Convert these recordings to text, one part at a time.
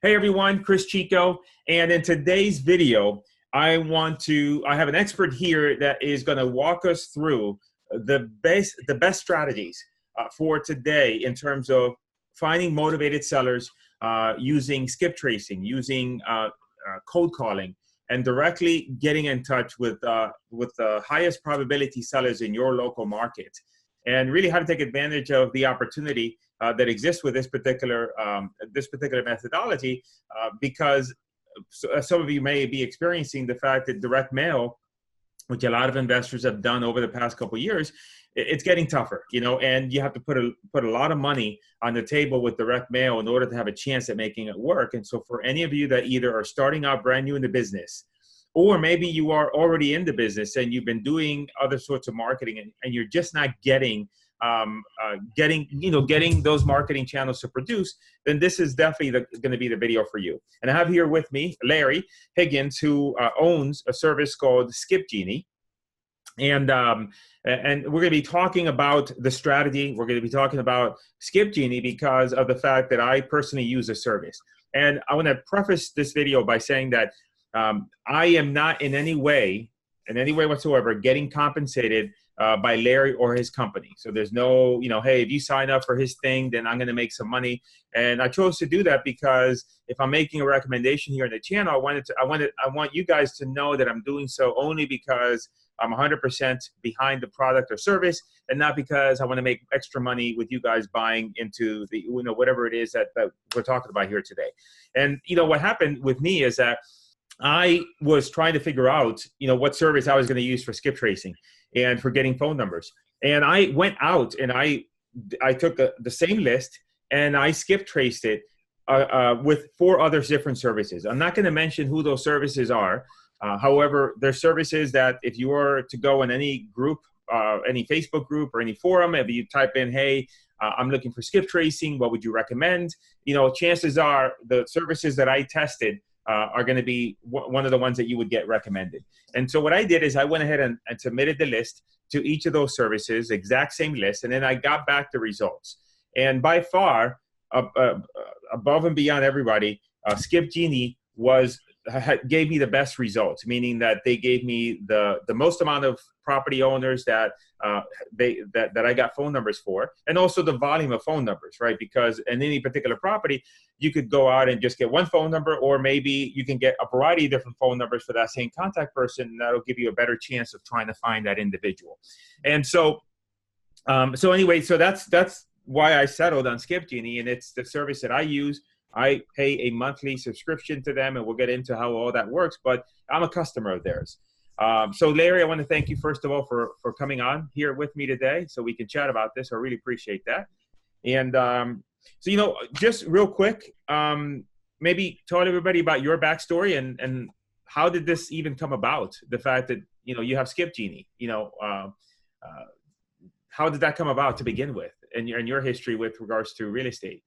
Hey everyone, Chris Chico, and in today's video, I have an expert here that is going to walk us through the best strategies for today in terms of finding motivated sellers using skip tracing, using cold calling, and directly getting in touch with the highest probability sellers in your local market, and really how to take advantage of the opportunity that exists with this particular methodology, because some of you may be experiencing the fact that direct mail, which a lot of investors have done over the past couple of years, it's getting tougher, and you have to put a lot of money on the table with direct mail in order to have a chance at making it work. And so for any of you that either are starting out brand new in the business, or maybe you are already in the business and you've been doing other sorts of marketing and you're just not getting those marketing channels to produce, then this is definitely going to be the video for you. And I have here with me Larry Higgins, who owns a service called Genie. And we're going to be talking about the strategy. We're going to be talking about Genie because of the fact that I personally use the service. And I want to preface this video by saying that I am not in any way whatsoever getting compensated by Larry or his company. So there's no, hey, if you sign up for his thing, then I'm going to make some money. And I chose to do that because if I'm making a recommendation here on the channel, I want you guys to know that I'm doing so only because I'm 100% behind the product or service, and not because I want to make extra money with you guys buying into the, whatever it is that we're talking about here today. And what happened with me is that I was trying to figure out, what service I was going to use for skip tracing and for getting phone numbers. And I went out and I took the same list and I skip traced it with 4 other different services. I'm not going to mention who those services are. However, there's services that if you were to go in any group, any Facebook group or any forum, if you type in, hey, I'm looking for skip tracing, what would you recommend? Chances are the services that I tested are going to be one of the ones that you would get recommended. And so what I did is I went ahead and submitted the list to each of those services, exact same list, and then I got back the results. And by far, above and beyond everybody, Genie gave me the best results, meaning that they gave me the most amount of property owners that I got phone numbers for, and also the volume of phone numbers, right? Because in any particular property, you could go out and just get one phone number, or maybe you can get a variety of different phone numbers for that same contact person, and that'll give you a better chance of trying to find that individual. And so, anyway, so that's why I settled on Genie, and it's the service that I use. I pay a monthly subscription to them, and we'll get into how all that works, but I'm a customer of theirs. So Larry, I want to thank you first of all for coming on here with me today so we can chat about this. I really appreciate that. And so, just real quick, maybe tell everybody about your backstory and how did this even come about? The fact that, you have Genie, how did that come about to begin with, and your history with regards to real estate?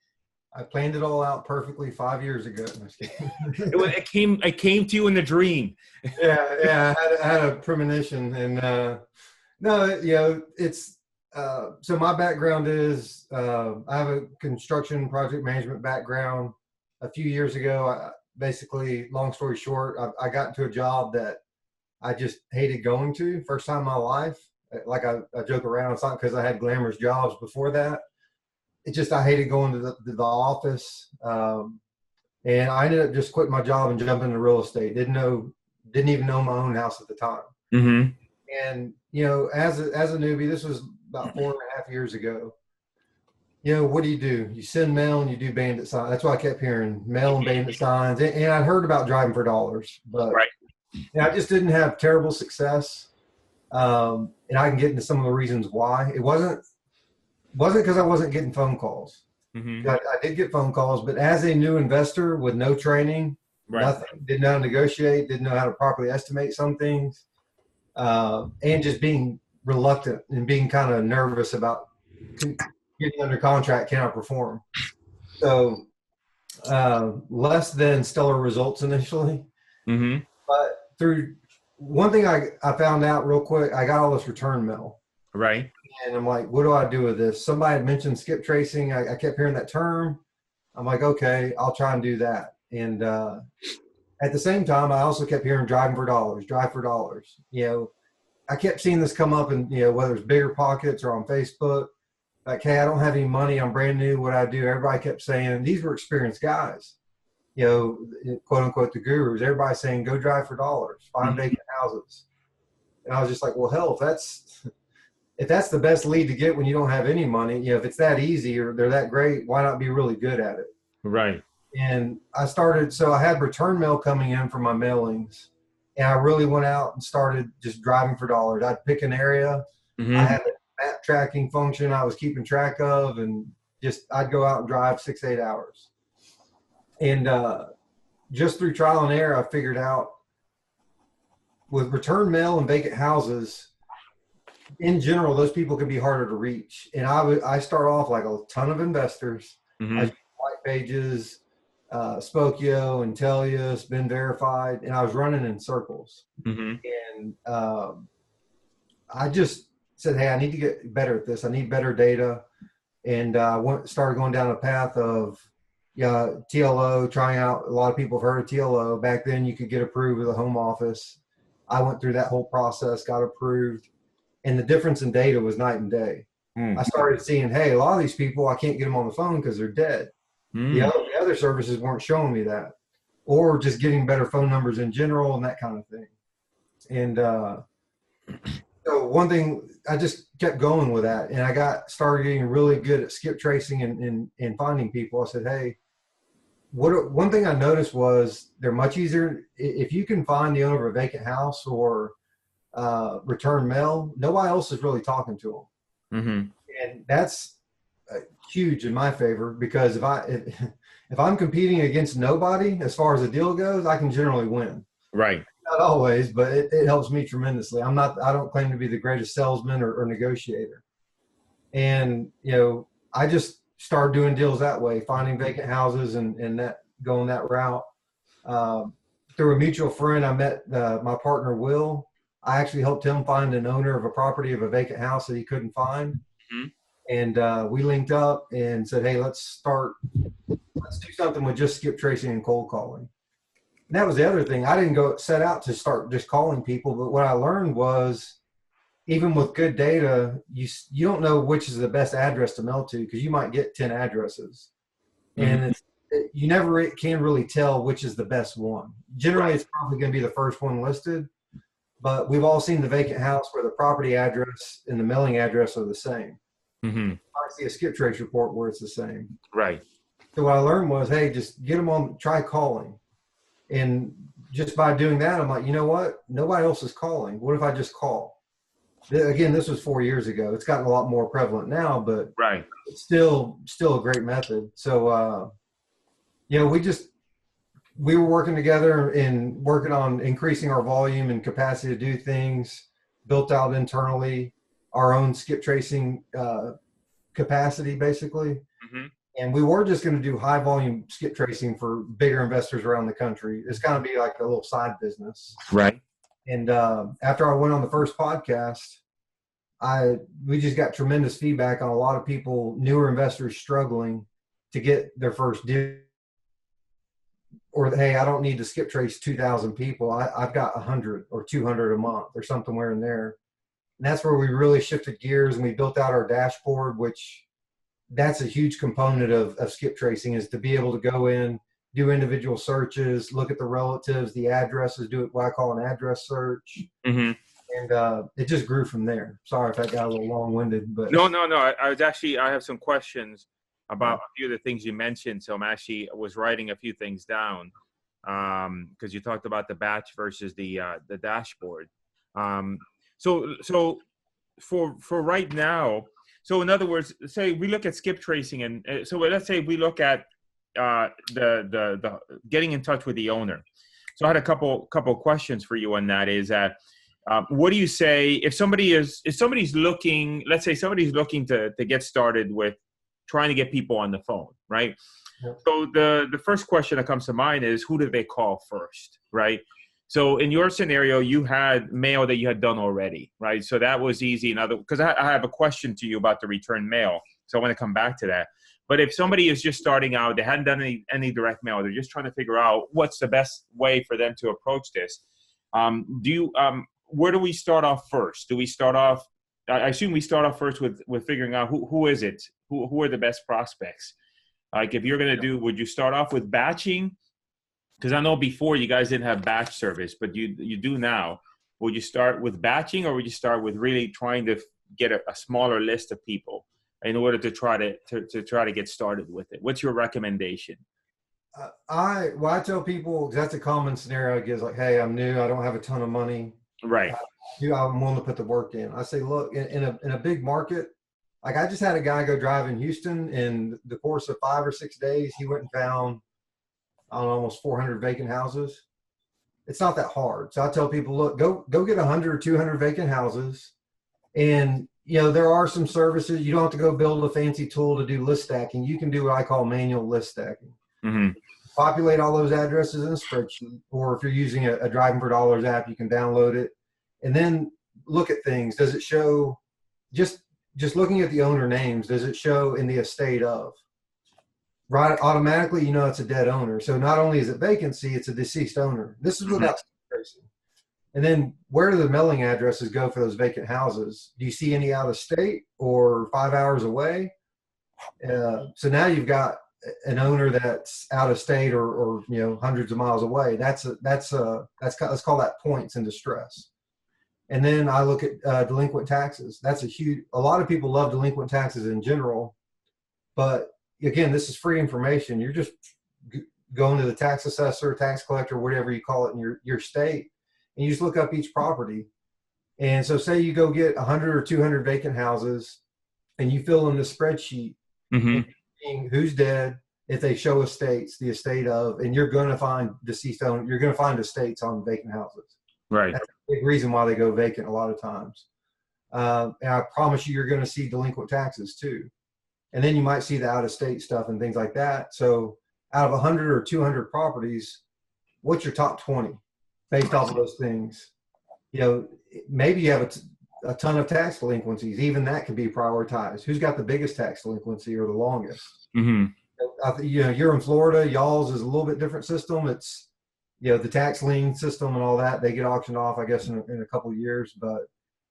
I planned it all out perfectly 5 years ago. It came to you in a dream. Yeah. I had a premonition, and it's so my background is I have a construction project management background. A few years ago, basically, long story short, I got into a job that I just hated going to. First time in my life. Like I joke around, it's not because I had glamorous jobs before that. It's just I hated going to the office, and I ended up just quitting my job and jumping into real estate. Didn't even know my own house at the time. Mm-hmm. And as a newbie, this was about 4.5 years ago. What do? You send mail and you do bandit signs. That's what I kept hearing, mail and bandit signs. And I'd heard about driving for dollars, but right. I just didn't have terrible success. And I can get into some of the reasons why. It wasn't because I wasn't getting phone calls. Mm-hmm. I did get phone calls, but as a new investor with no training, right. Nothing, didn't know how to negotiate, didn't know how to properly estimate some things, and just being reluctant and being kind of nervous about getting under contract, can I perform? So less than stellar results initially. Mm-hmm. But through one thing I found out real quick, I got all this return mail. Right. And I'm like, what do I do with this? Somebody had mentioned skip tracing. I kept hearing that term. I'm like, okay, I'll try and do that. And at the same time, I also kept hearing drive for dollars. I kept seeing this come up in, whether it's Bigger Pockets or on Facebook. Like, hey, I don't have any money. I'm brand new. What I do? Everybody kept saying, these were experienced guys, quote unquote, the gurus. Everybody saying, go drive for dollars, find vacant houses. And I was just like, well, hell, if that's the best lead to get when you don't have any money, if it's that easy or they're that great, why not be really good at it? Right. And so I had return mail coming in from my mailings, and I really went out and started just driving for dollars. I'd pick an area. I had a map tracking function I was keeping track of, and I'd go out and drive 6-8 hours. And just through trial and error, I figured out with return mail and vacant houses, in general, those people can be harder to reach. And I start off like a ton of investors. I use white pages, Spokio and Tellius, been verified, and I was running in circles. And I just said, hey, I need to get better at this. I need better data. And started going down a path of TLO, trying out. A lot of people have heard of TLO. Back then, you could get approved with a home office. I went through that whole process, got approved. And the difference in data was night and day. I started seeing, hey, a lot of these people, I can't get them on the phone because they're dead. The other services weren't showing me that, or just getting better phone numbers in general and that kind of thing. And so one thing, I just kept going with that, and I started getting really good at skip tracing and finding people. I said, hey, one thing I noticed was they're much easier if you can find the owner of a vacant house or return mail. Nobody else is really talking to them, and that's huge in my favor, because if I'm competing against nobody as far as the deal goes, I can generally win. Right. Not always, but it helps me tremendously. I don't claim to be the greatest salesman or negotiator. And, I just started doing deals that way, finding vacant houses and going that route. Through a mutual friend, I met my partner, Will. I actually helped him find an owner of a property of a vacant house that he couldn't find. And we linked up and said, hey, let's do something with just skip tracing and cold calling. And that was the other thing. I didn't set out to start just calling people, but what I learned was, even with good data, you don't know which is the best address to mail to, because you might get 10 addresses. And you never can really tell which is the best one. Generally, it's probably going to be the first one listed, but we've all seen the vacant house where the property address and the mailing address are the same. I see a skip trace report where it's the same. Right. So what I learned was, hey, just get them on, try calling. And just by doing that, I'm like, you know what? Nobody else is calling. What if I just call? Again, this was 4 years ago. It's gotten a lot more prevalent now, but it's still a great method. So, we were working together and working on increasing our volume and capacity to do things, built out internally our own skip tracing capacity, basically. And we were just going to do high volume skip tracing for bigger investors around the country. It's going to be like a little side business. Right. And after I went on the first podcast, we just got tremendous feedback on a lot of people, newer investors struggling to get their first deal. Or, hey, I don't need to skip trace 2,000 people. I've got 100 or 200 a month or somewhere in there. And that's where we really shifted gears, and we built out our dashboard, which that's a huge component of skip tracing, is to be able to go in, do individual searches, look at the relatives, the addresses, do what I call an address search. And it just grew from there. Sorry if that got a little long-winded, but no. I have some questions about a few of the things you mentioned. So I was writing a few things down because you talked about the batch versus the dashboard. So for right now, so in other words, say we look at skip tracing, and so let's say we look at the getting in touch with the owner. So I had a couple questions for you on that. Is that what do you say if somebody's looking, let's say somebody's looking to get started with trying to get people on the phone, right? Yep. So the first question that comes to mind is, who do they call first, right? So in your scenario, you had mail that you had done already, right? So that was easy. Because I have a question to you about the return mail. So I want to come back to that. But if somebody is just starting out, they hadn't done any direct mail, they're just trying to figure out what's the best way for them to approach this. Where do we start off first? Do we start off? I assume we start off first with figuring out who is it, who are the best prospects. Like if you're gonna would you start off with batching? Because I know before you guys didn't have batch service, but you do now. Would you start with batching, or would you start with really trying to get a smaller list of people in order to try to get started with it? What's your recommendation? I tell people, 'cause that's a common scenario. Is like, hey, I'm new, I don't have a ton of money. Right. I'm willing to put the work in. I say, look, in a big market, like I just had a guy go drive in Houston. In the course of 5 or 6 days, he went and found, I don't know, almost 400 vacant houses. It's not that hard. So I tell people, look, go get 100 or 200 vacant houses. And, there are some services. You don't have to go build a fancy tool to do list stacking. You can do what I call manual list stacking. Mm-hmm. Populate all those addresses in a spreadsheet, or if you're using a Driving for Dollars app, you can download it and then look at things. Does it show, just looking at the owner names, does it show in the estate of? Right, automatically, it's a dead owner. So not only is it vacancy, it's a deceased owner. This is without tracing. And then where do the mailing addresses go for those vacant houses? Do you see any out of state or 5 hours away? So now you've got an owner that's out of state or hundreds of miles away. Let's call that points in distress. And then I look at delinquent taxes. That's a lot of people love delinquent taxes in general, but again, this is free information. You're just going to the tax assessor, tax collector, whatever you call it in your state, and you just look up each property. And so say you go get 100 or 200 vacant houses and you fill in the spreadsheet, who's dead, if they show estates, the estate of, and you're going to find deceased owner, you're going to find estates on vacant houses. Right. That's a big reason why they go vacant a lot of times. And I promise you're going to see delinquent taxes too. And then you might see the out-of-state stuff and things like that. So out of 100 or 200 properties, what's your top 20 based off of those things? Maybe you have a ton of tax delinquencies. Even that can be prioritized. Who's got the biggest tax delinquency or the longest? Mm-hmm. You're in Florida. Y'all's is a little bit different system. It's, the tax lien system and all that. They get auctioned off, I guess, in a couple of years. But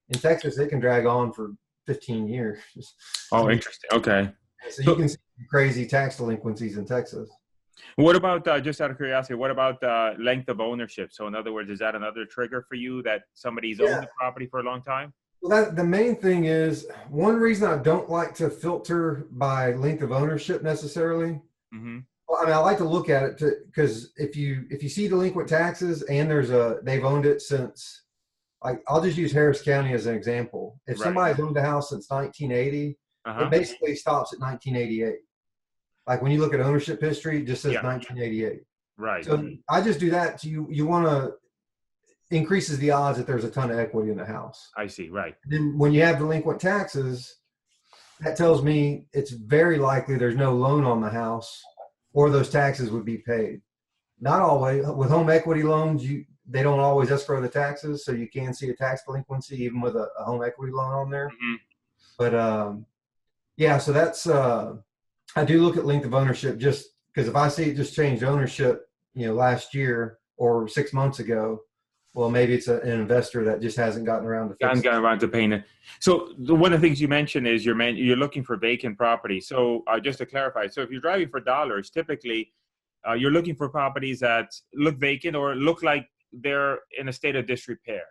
in Texas, it can drag on for 15 years. Oh, interesting. Okay. So you can see crazy tax delinquencies in Texas. What about, just out of curiosity, what about length of ownership? So in other words, is that another trigger for you that somebody's owned the property for a long time? Well, the main thing is, one reason I don't like to filter by length of ownership necessarily. Mm-hmm. Well, I like to look at it because if you see delinquent taxes and they've owned it since, I'll just use Harris County as an example. If somebody's owned a house since 1980, it basically stops at 1988. Like when you look at ownership history, it just says 1988. Right. So I just do that. So you want to increases the odds that there's a ton of equity in the house. I see. Right. Then when you have delinquent taxes, that tells me it's very likely there's no loan on the house or those taxes would be paid. Not always. With home equity loans, they don't always escrow the taxes, so you can see a tax delinquency even with a home equity loan on there. Mm-hmm. But so that's I do look at length of ownership just because if I see it just changed ownership, last year or 6 months ago, well, maybe it's an investor that just hasn't gotten around to paying it. So one of the things you mentioned is you're looking for vacant property. So just to clarify, so if you're driving for dollars, typically you're looking for properties that look vacant or look like they're in a state of disrepair,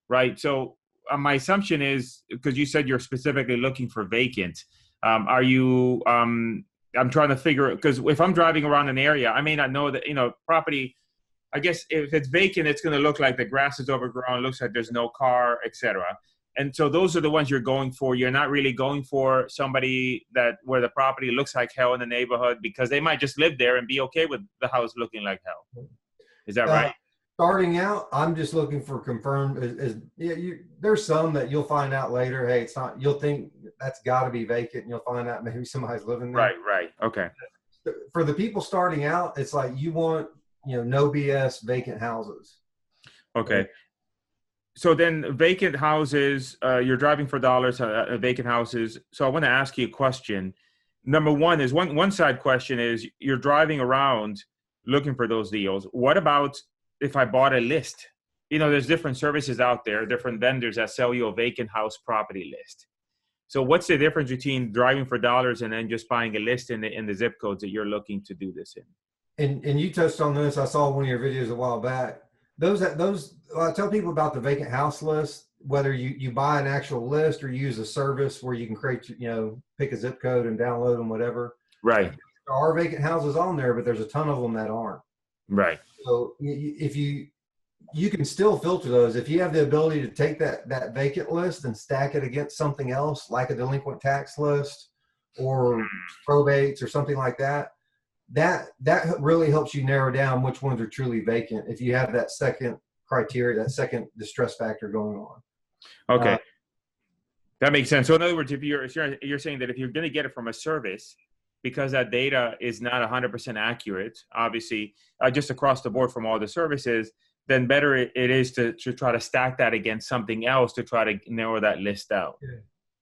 right? So my assumption is, because you said you're specifically looking for vacant, are you, I'm trying to figure, because if I'm driving around an area, I may not know that, property, I guess if it's vacant, it's going to look like the grass is overgrown, looks like there's no car, etc. And so those are the ones you're going for. You're not really going for somebody where the property looks like hell in the neighborhood, because they might just live there and be okay with the house looking like hell. Is that right? Starting out, I'm just looking for confirmed. There's some that you'll find out later. Hey, it's not. You'll think that's got to be vacant, and you'll find out maybe somebody's living there. Right. Okay. For the people starting out, it's like you want no BS vacant houses. Okay. So then vacant houses, you're driving for dollars, vacant houses. So I want to ask you a question. number one is one side question is you're driving around looking for those deals. What about if I bought a list? You know, there's different services out there, different vendors that sell you a vacant house property list. So what's the difference between driving for dollars and then just buying a list in the zip codes that you're looking to do this in? And you touched on this. I saw one of your videos a while back. I tell people about the vacant house list, whether you buy an actual list or use a service where you can create, pick a zip code and download them, whatever. Right. There are vacant houses on there, but there's a ton of them that aren't. Right. So if you can still filter those. If you have the ability to take that vacant list and stack it against something else, like a delinquent tax list or probates or something like that, that really helps you narrow down which ones are truly vacant. If you have that second criteria, that second distress factor going on. Okay. That makes sense. So in other words, if you're saying that if you're going to get it from a service, because that data is not 100% accurate, obviously, just across the board from all the services, then better it is to try to stack that against something else to try to narrow that list out.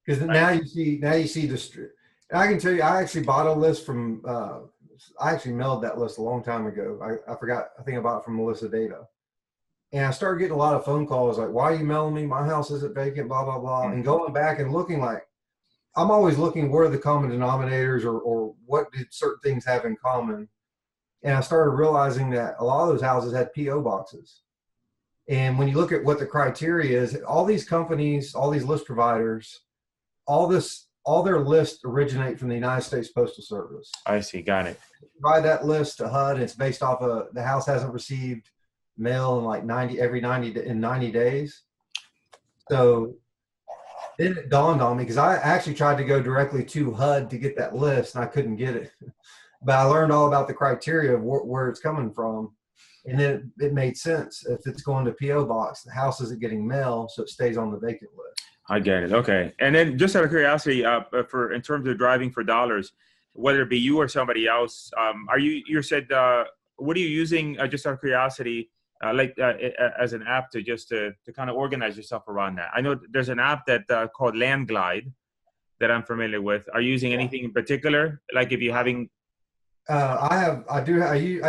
Because now you see I can tell you, I actually bought a list from, I actually mailed that list a long time ago. I forgot, I think I bought it from Melissa Data. And I started getting a lot of phone calls like, why are you mailing me? My house isn't vacant, blah, blah, blah. And going back and looking like, I'm always looking where are the common denominators or what did certain things have in common. And I started realizing that a lot of those houses had P.O. boxes. And when you look at what the criteria is, all these companies, all these list providers, all their lists originate from the United States Postal Service. I see. Got it. Provide that list to HUD. It's based off of the house hasn't received mail in like 90 days. So then it dawned on me because I actually tried to go directly to HUD to get that list and I couldn't get it. But I learned all about the criteria of where it's coming from. And then it made sense. If it's going to P.O. box, the house isn't getting mail, so it stays on the vacant list. I get it. Okay. And then just out of curiosity, in terms of driving for dollars, whether it be you or somebody else, what are you using, just out of curiosity, as an app to kind of organize yourself around that? I know there's an app that called Landglide that I'm familiar with. Are you using anything in particular? Like if you're having... I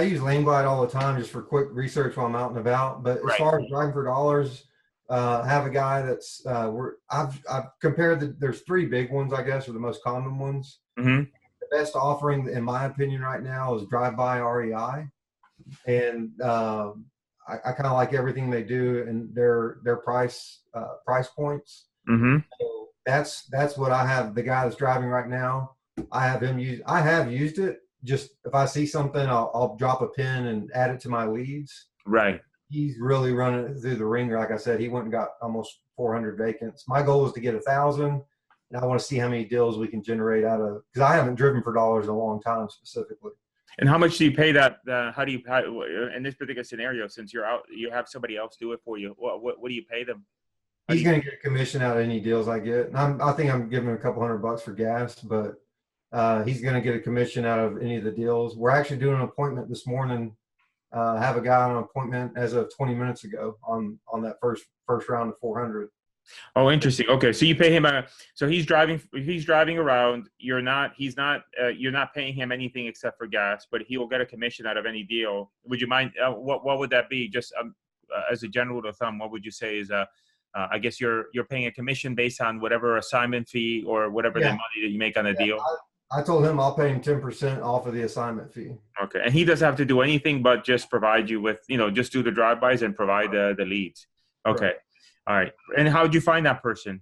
use Landglide all the time just for quick research while I'm out and about. But as far as driving for dollars, I have a guy that's I've compared there's three big ones, I guess, are the most common ones. Mm-hmm. The best offering, in my opinion, right now is Drive By REI, and I kind of like everything they do and their price points. Mm-hmm. So that's what I have. The guy that's driving right now, I have used it. Just if I see something, I'll drop a pin and add it to my leads. Right. He's really running it through the ringer. Like I said, he went and got almost 400 vacants. My goal is to get 1,000, and I want to see how many deals we can generate out of, because I haven't driven for dollars in a long time specifically. And how much do you pay that? How in this particular scenario, since you're out, you have somebody else do it for you? What do you pay them? He's going to get a commission out of any deals I get. And I think I'm giving him a couple $100 for gas, but he's going to get a commission out of any of the deals. We're actually doing an appointment this morning. Have a guy on an appointment as of 20 minutes ago on that first round of 400. Oh, interesting. Okay, so you pay him. So he's driving around. You're not paying him anything except for gas, but he will get a commission out of any deal. Would you mind? What would that be? Just as a general rule of thumb, what would you say is I guess you're paying a commission based on whatever assignment fee or whatever the money that you make on a deal. I told him I'll pay him 10% off of the assignment fee. Okay, and he doesn't have to do anything but just provide you with, just do the drive-bys and provide the leads. Okay, right. All right. And how did you find that person?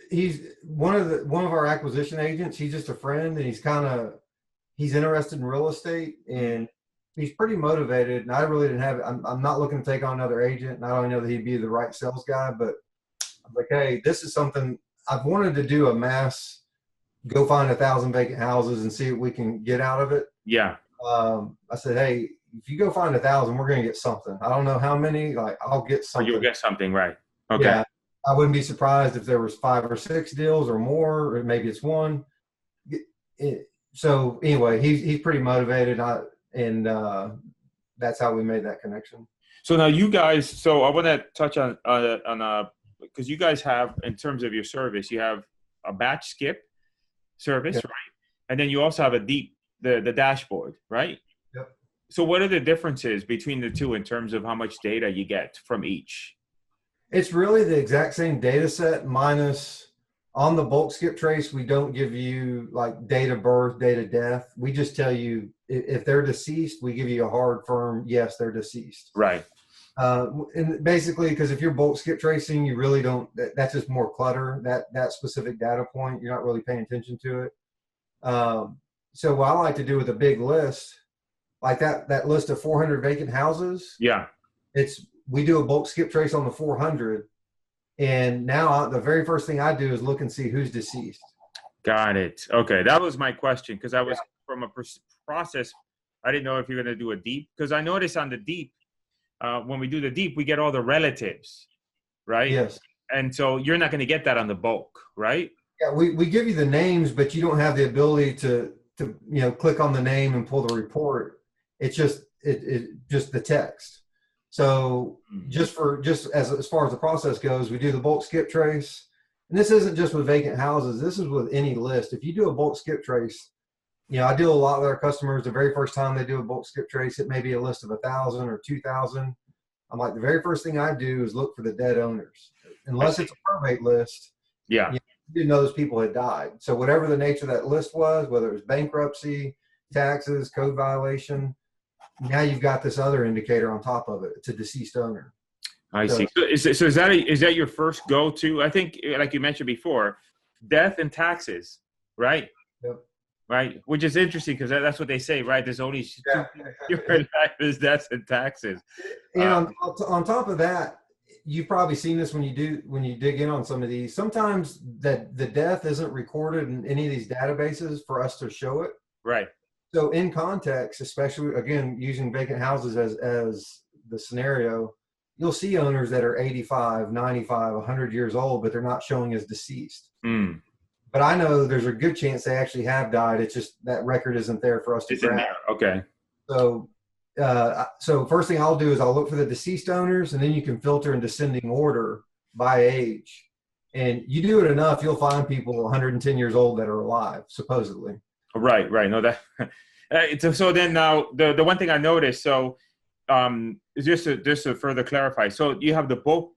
He's one of our acquisition agents. He's just a friend, and he's interested in real estate, and he's pretty motivated. And I really didn't have it. I'm not looking to take on another agent. Not only know that he'd be the right sales guy, but I'm like, hey, this is something I've wanted to do, a mass, go find 1,000 vacant houses and see what we can get out of it. Yeah. I said, hey, if you go find 1,000, we're going to get something. I don't know how many, I'll get something. You'll get something, right. Okay. Yeah. I wouldn't be surprised if there was 5 or 6 deals or more, or maybe it's one. So anyway, he's pretty motivated. And that's how we made that connection. So now you guys, so I want to touch on because you guys have, in terms of your service, you have a batch skip service, Yep. right? And then you also have a deep, the dashboard, right? Yep. So what are the differences between the two in terms of how much data you get from each? It's really the exact same data set minus on the bulk Skiptrace. We don't give you like date of birth, date of death. We just tell you if they're deceased, we give you a hard firm, yes, they're deceased. Right. And basically, because if you're bulk skip tracing, you really don't, that's just more clutter, that specific data point. You're not really paying attention to it. So what I like to do with a big list, like that list of 400 vacant houses, Yeah. we do a bulk skip trace on the 400. And now the very first thing I do is look and see who's deceased. Got it. Okay. That was my question. Cause I was from a process. I didn't know if you're going to do a deep, cause I noticed on the deep, when we do the deep, we get all the relatives, right? Yes. And so you're not going to get that on the bulk, right? Yeah, we give you the names, but you don't have the ability to click on the name and pull the report. It's just just the text. So just as far as the process goes, we do the bulk skip trace, and this isn't just with vacant houses. This is with any list. If you do a bulk skip trace, I deal a lot with our customers. The very first time they do a bulk skip trace, it may be a list of 1,000 or 2,000. I'm like, the very first thing I do is look for the dead owners, unless it's a probate list. Yeah. You didn't know those people had died. So whatever the nature of that list was, whether it was bankruptcy, taxes, code violation, now you've got this other indicator on top of it. It's a deceased owner. I see. So is that your first go-to? I think, like you mentioned before, death and taxes, right? Yep. Right, which is interesting because that's what they say, right? There's only two your life is death and taxes. And on top of that, you've probably seen this when you dig in on some of these. Sometimes that the death isn't recorded in any of these databases for us to show it. Right. So in context, especially again using vacant houses as the scenario, you'll see owners that are 85, 95, 100 years old, but they're not showing as deceased. Mm. But I know there's a good chance they actually have died. It's just that record isn't there for us to grab. Okay. So first thing I'll do is I'll look for the deceased owners, and then you can filter in descending order by age. And you do it enough, you'll find people 110 years old that are alive, supposedly. Right. No, that. So then now the one thing I noticed. So just to further clarify. So you have the bulk.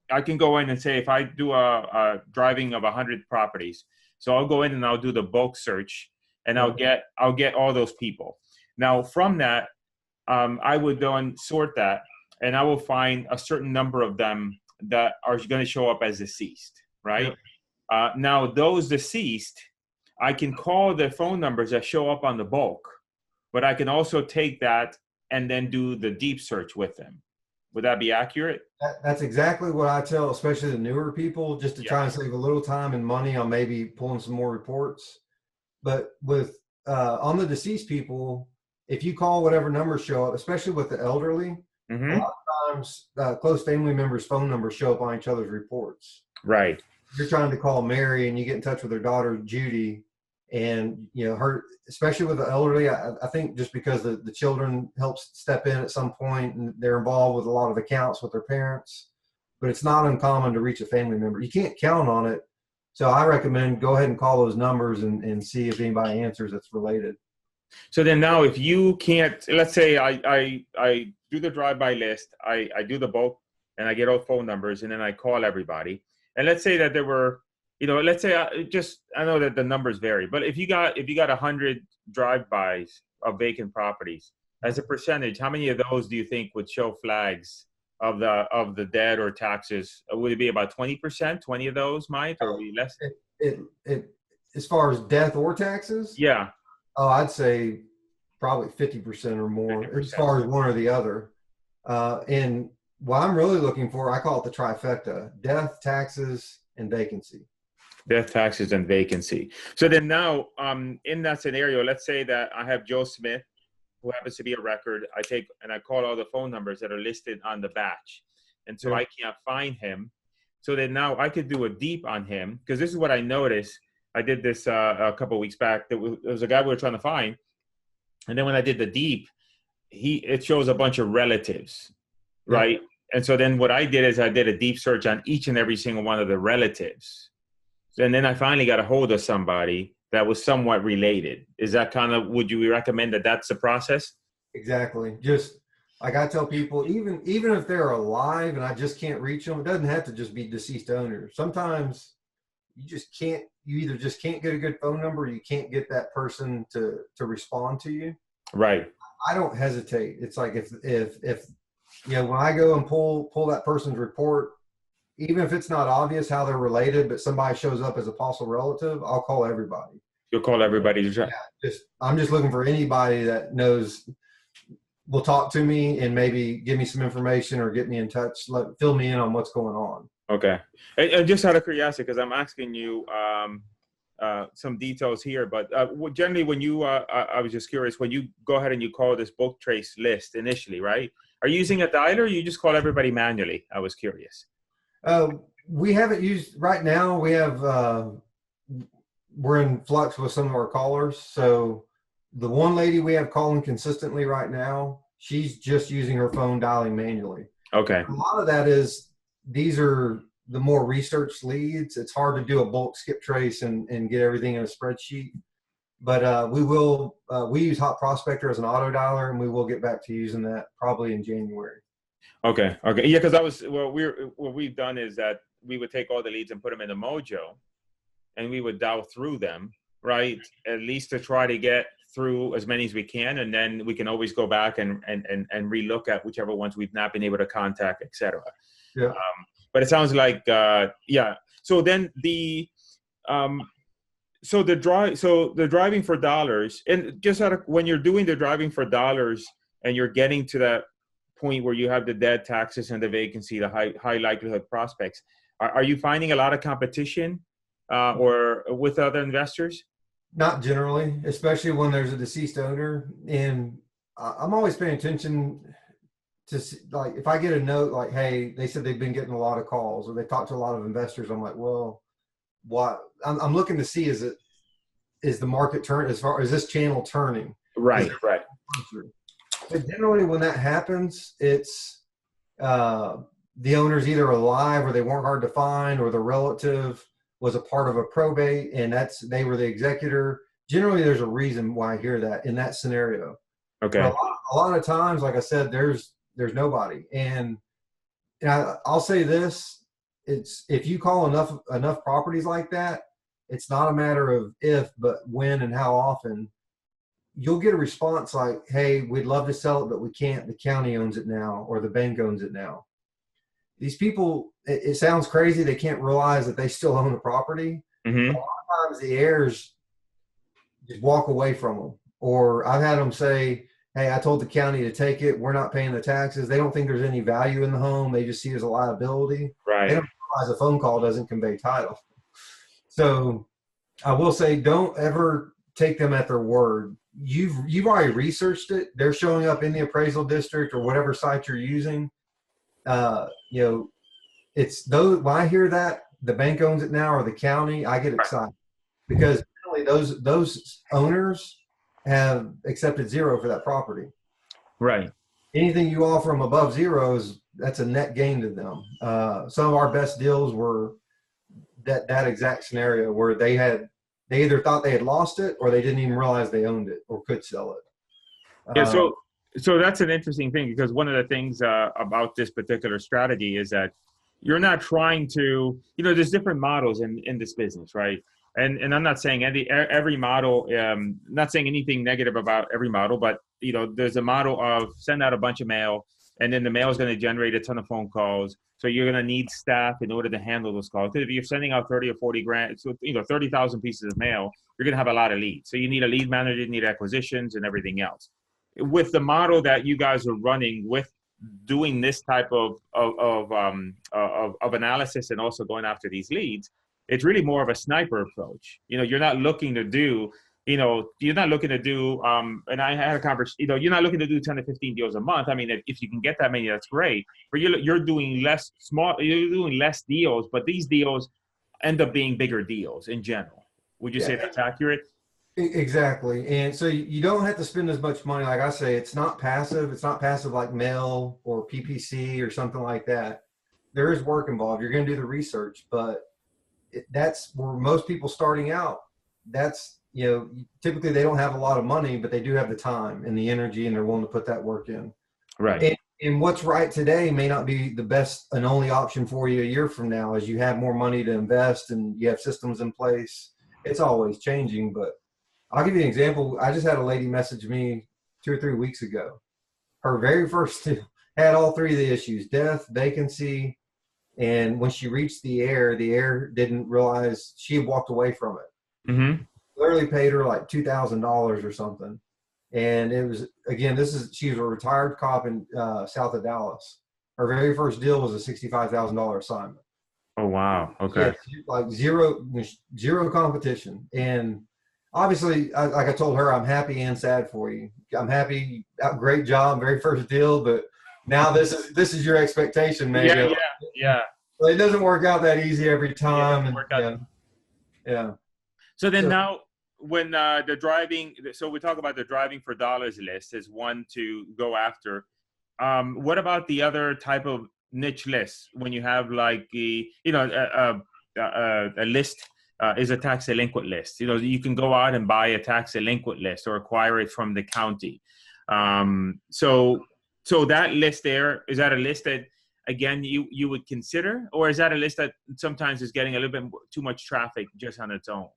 I can go in and say if I do a driving of 100 properties. So I'll go in and I'll do the bulk search, and I'll get all those people. Now from that, I would then sort that, and I will find a certain number of them that are going to show up as deceased, right? Yeah. Now those deceased, I can call the phone numbers that show up on the bulk, but I can also take that and then do the deep search with them. Would that be accurate? That's exactly what I tell, especially the newer people, just to try and save a little time and money on maybe pulling some more reports. But with on the deceased people, if you call whatever numbers show up, especially with the elderly, a lot of times close family members' phone numbers show up on each other's reports. Right. You're trying to call Mary and you get in touch with her daughter, Judy, and her, especially with the elderly, I think just because the children help step in at some point and they're involved with a lot of accounts with their parents, but it's not uncommon to reach a family member. You can't count on it. So I recommend go ahead and call those numbers and see if anybody answers that's related. So then now if you can't, let's say I do the drive-by list, I do the bulk, and I get all phone numbers, and then I call everybody. And let's say that there were, let's say I know that the numbers vary, but if you got 100 drive-bys of vacant properties, as a percentage, how many of those do you think would show flags of the dead or taxes? Would it be about 20%? 20 of those might, or be less? It as far as death or taxes? Yeah. Oh, I'd say probably 50% or more 50%. As far as one or the other. And what I'm really looking for, I call it the trifecta: death, taxes, and vacancy. Death, taxes, and vacancy. So then now, in that scenario, let's say that I have Joe Smith, who happens to be a record. I take and I call all the phone numbers that are listed on the batch. And so I can't find him. So then now I could do a deep on him, because this is what I noticed. I did this a couple of weeks back. There was a guy we were trying to find. And then when I did the deep, it shows a bunch of relatives, right? Yeah. And so then what I did is I did a deep search on each and every single one of the relatives. And then I finally got a hold of somebody that was somewhat related. Is that kind of, would you recommend that that's the process? Exactly. Just like I tell people, even if they're alive and I just can't reach them, it doesn't have to just be deceased owners. Sometimes you just can't. You either just can't get a good phone number, or you can't get that person to respond to you. Right. I don't hesitate. It's like if when I go and pull that person's report, even if it's not obvious how they're related, but somebody shows up as a possible relative, I'll call everybody. You'll call everybody to try. Yeah, I'm just looking for anybody that knows will talk to me and maybe give me some information or get me in touch, fill me in on what's going on. Okay. And just out of curiosity, because I'm asking you some details here, but generally when you, I was just curious, when you go ahead and you call this bulk trace list initially, right? Are you using a dialer or you just call everybody manually? I was curious. We haven't used, right now we have, we're in flux with some of our callers. So the one lady we have calling consistently right now, she's just using her phone dialing manually. Okay. A lot of that is, these are the more research leads. It's hard to do a bulk skip trace and get everything in a spreadsheet. But we use Hot Prospector as an auto dialer, and we will get back to using that probably in January. Okay. Okay. Yeah, because what we've done is that we would take all the leads and put them in a Mojo, and we would dial through them, right? At least to try to get through as many as we can, and then we can always go back and relook at whichever ones we've not been able to contact, etc. Yeah. But it sounds like yeah. So then the the driving for dollars, and just when you're doing the driving for dollars and you're getting to that point where you have the dead taxes and the vacancy, the high likelihood prospects, are you finding a lot of competition or with other investors? Not generally, especially when there's a deceased owner. And I'm always paying attention to see, like, if I get a note like, hey, they said they've been getting a lot of calls, or they talked to a lot of investors, I'm like, well, what? I'm looking to see, is the market turn, as far as this channel turning? Right. But generally when that happens, it's the owner's either alive, or they weren't hard to find, or the relative was a part of a probate and they were the executor. Generally, there's a reason why I hear that in that scenario. Okay. A lot of times, like I said, there's nobody. And I'll say this, it's, if you call enough properties like that, it's not a matter of if, but when and how often. You'll get a response like, hey, we'd love to sell it, but we can't. The county owns it now, or the bank owns it now. These people, it sounds crazy. They can't realize that they still own the property. Mm-hmm. A lot of times the heirs just walk away from them. Or I've had them say, hey, I told the county to take it. We're not paying the taxes. They don't think there's any value in the home. They just see it as a liability. Right. They don't realize a phone call doesn't convey title. So I will say, don't ever take them at their word. You've already researched it. They're showing up in the appraisal district or whatever site you're using. It's those, when I hear that the bank owns it now or the county, I get excited, because really those owners have accepted zero for that property. Right. Anything you offer them above zero that's a net gain to them. Some of our best deals were that exact scenario where they either thought they had lost it, or they didn't even realize they owned it or could sell it. Yeah. So that's an interesting thing, because one of the things about this particular strategy is that you're not trying to, there's different models in this business, right? And I'm not saying every model, not saying anything negative about every model, but there's a model of send out a bunch of mail, and then the mail is going to generate a ton of phone calls. So you're going to need staff in order to handle those calls. Because if you're sending out 30 or 40 grand, so 30,000 pieces of mail, you're going to have a lot of leads. So you need a lead manager, you need acquisitions, and everything else. With the model that you guys are running, with doing this type of analysis and also going after these leads, it's really more of a sniper approach. You're not looking to do, and I had a conversation, you're not looking to do 10 to 15 deals a month. I mean, if you can get that many, that's great. But you're doing less deals, but these deals end up being bigger deals in general. Would you say that's accurate? Exactly. And so you don't have to spend as much money. Like I say, it's not passive. It's not passive like mail or PPC or something like that. There is work involved. You're going to do the research, but that's where most people starting out, that's, typically they don't have a lot of money, but they do have the time and the energy, and they're willing to put that work in. Right. And what's right today may not be the best and only option for you a year from now, as you have more money to invest and you have systems in place. It's always changing, but I'll give you an example. I just had a lady message me 2 or 3 weeks ago. Her very first had all 3 of the issues: death, vacancy, and when she reached the heir didn't realize she had walked away from it. Mm-hmm. Literally paid her like $2,000 or something. And it was, again, she was a retired cop in south of Dallas. Her very first deal was a $65,000 assignment. Oh, wow. Okay. Like zero competition. And obviously, like I told her, I'm happy and sad for you. I'm happy, great job, very first deal, but now this is your expectation, maybe. Yeah. Well, it doesn't work out that easy every time. Yeah. So then now, when the driving, so we talk about the driving for dollars list is one to go after. What about the other type of niche lists? When you have like a list is a tax delinquent list. You can go out and buy a tax delinquent list or acquire it from the county. So that list there, is that a list that, again, you would consider, or is that a list that sometimes is getting a little bit too much traffic just on its own?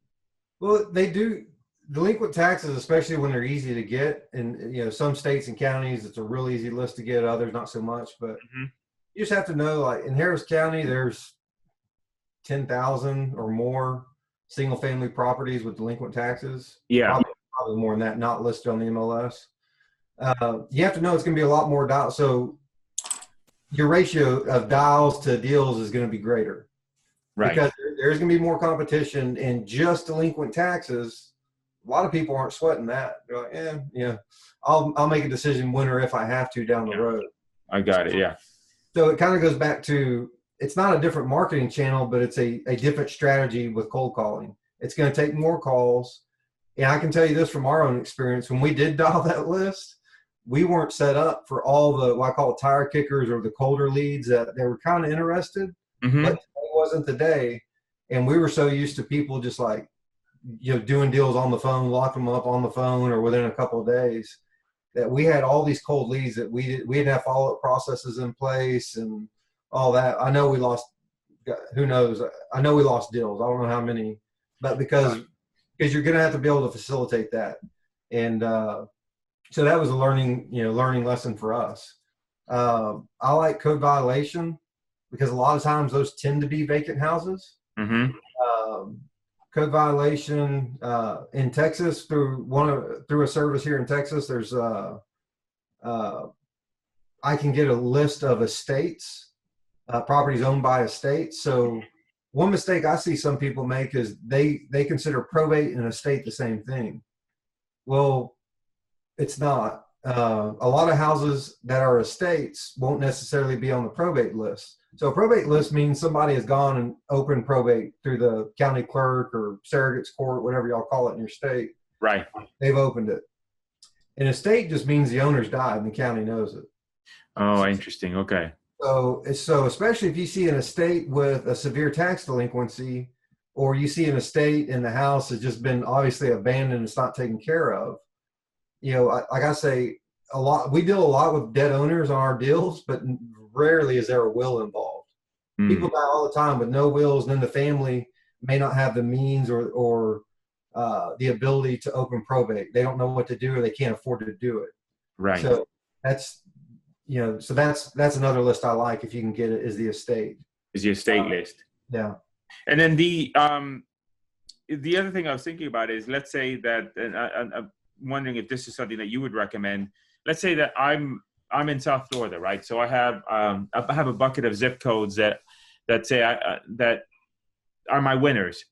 Well, they do delinquent taxes, especially when they're easy to get. And, some states and counties, it's a real easy list to get, others not so much. But you just have to know, like in Harris County, there's 10,000 or more single family properties with delinquent taxes. Yeah. Probably more than that, not listed on the MLS. You have to know it's going to be a lot more dials. So your ratio of dials to deals is going to be greater. Right. Because there's going to be more competition in just delinquent taxes. A lot of people aren't sweating that. They're like, I'll make a decision when or if I have to down the road. I got it. Yeah. So it kind of goes back to, it's not a different marketing channel, but it's a different strategy with cold calling. It's going to take more calls. And I can tell you this from our own experience. When we did dial that list, we weren't set up for all the, what I call tire kickers or the colder leads that they were kind of interested. Mm-hmm. But it wasn't the day. And we were so used to people just like, doing deals on the phone, locking them up on the phone or within a couple of days, that we had all these cold leads that we didn't have follow-up processes in place and all that. I know we lost, who knows? I know we lost deals. I don't know how many, but because you're going to have to be able to facilitate that. And so that was a learning lesson for us. I like code violation because a lot of times those tend to be vacant houses. Mm-hmm. Code violation in Texas through a service here in Texas. There's I can get a list of estates, properties owned by estates. So one mistake I see some people make is they consider probate and estate the same thing. Well, it's not. A lot of houses that are estates won't necessarily be on the probate list. So a probate list means somebody has gone and opened probate through the county clerk or surrogate's court, whatever y'all call it in your state. Right. They've opened it. An estate just means the owner's died and the county knows it. Oh, interesting. Okay. So especially if you see an estate with a severe tax delinquency, or you see an estate and the house has just been obviously abandoned and it's not taken care of, like I say, we deal a lot with dead owners on our deals, but rarely is there a will involved. People die all the time with no wills, and then the family may not have the means or the ability to open probate. They don't know what to do, or they can't afford to do it. Right. So that's another list I like, if you can get it, is the estate. Is the estate list. Yeah. And then the other thing I was thinking about is, let's say that, and I'm wondering if this is something that you would recommend. Let's say that I'm in South Florida, right? So I have a bucket of zip codes that say that are my winners.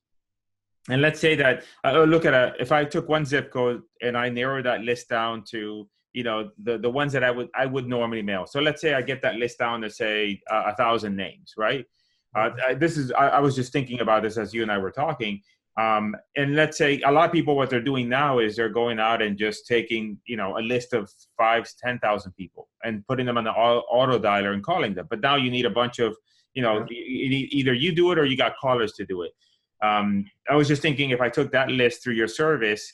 And let's say that if I took one zip code and I narrow that list down to the ones that I would normally mail. So let's say I get that list down to say 1,000 names, right? I was just thinking about this as you and I were talking. And let's say a lot of people, what they're doing now is they're going out and just taking, a list of 5,000 to 10,000 people and putting them on the auto dialer and calling them. But now you need a bunch of, either you do it or you got callers to do it. I was just thinking, if I took that list through your service,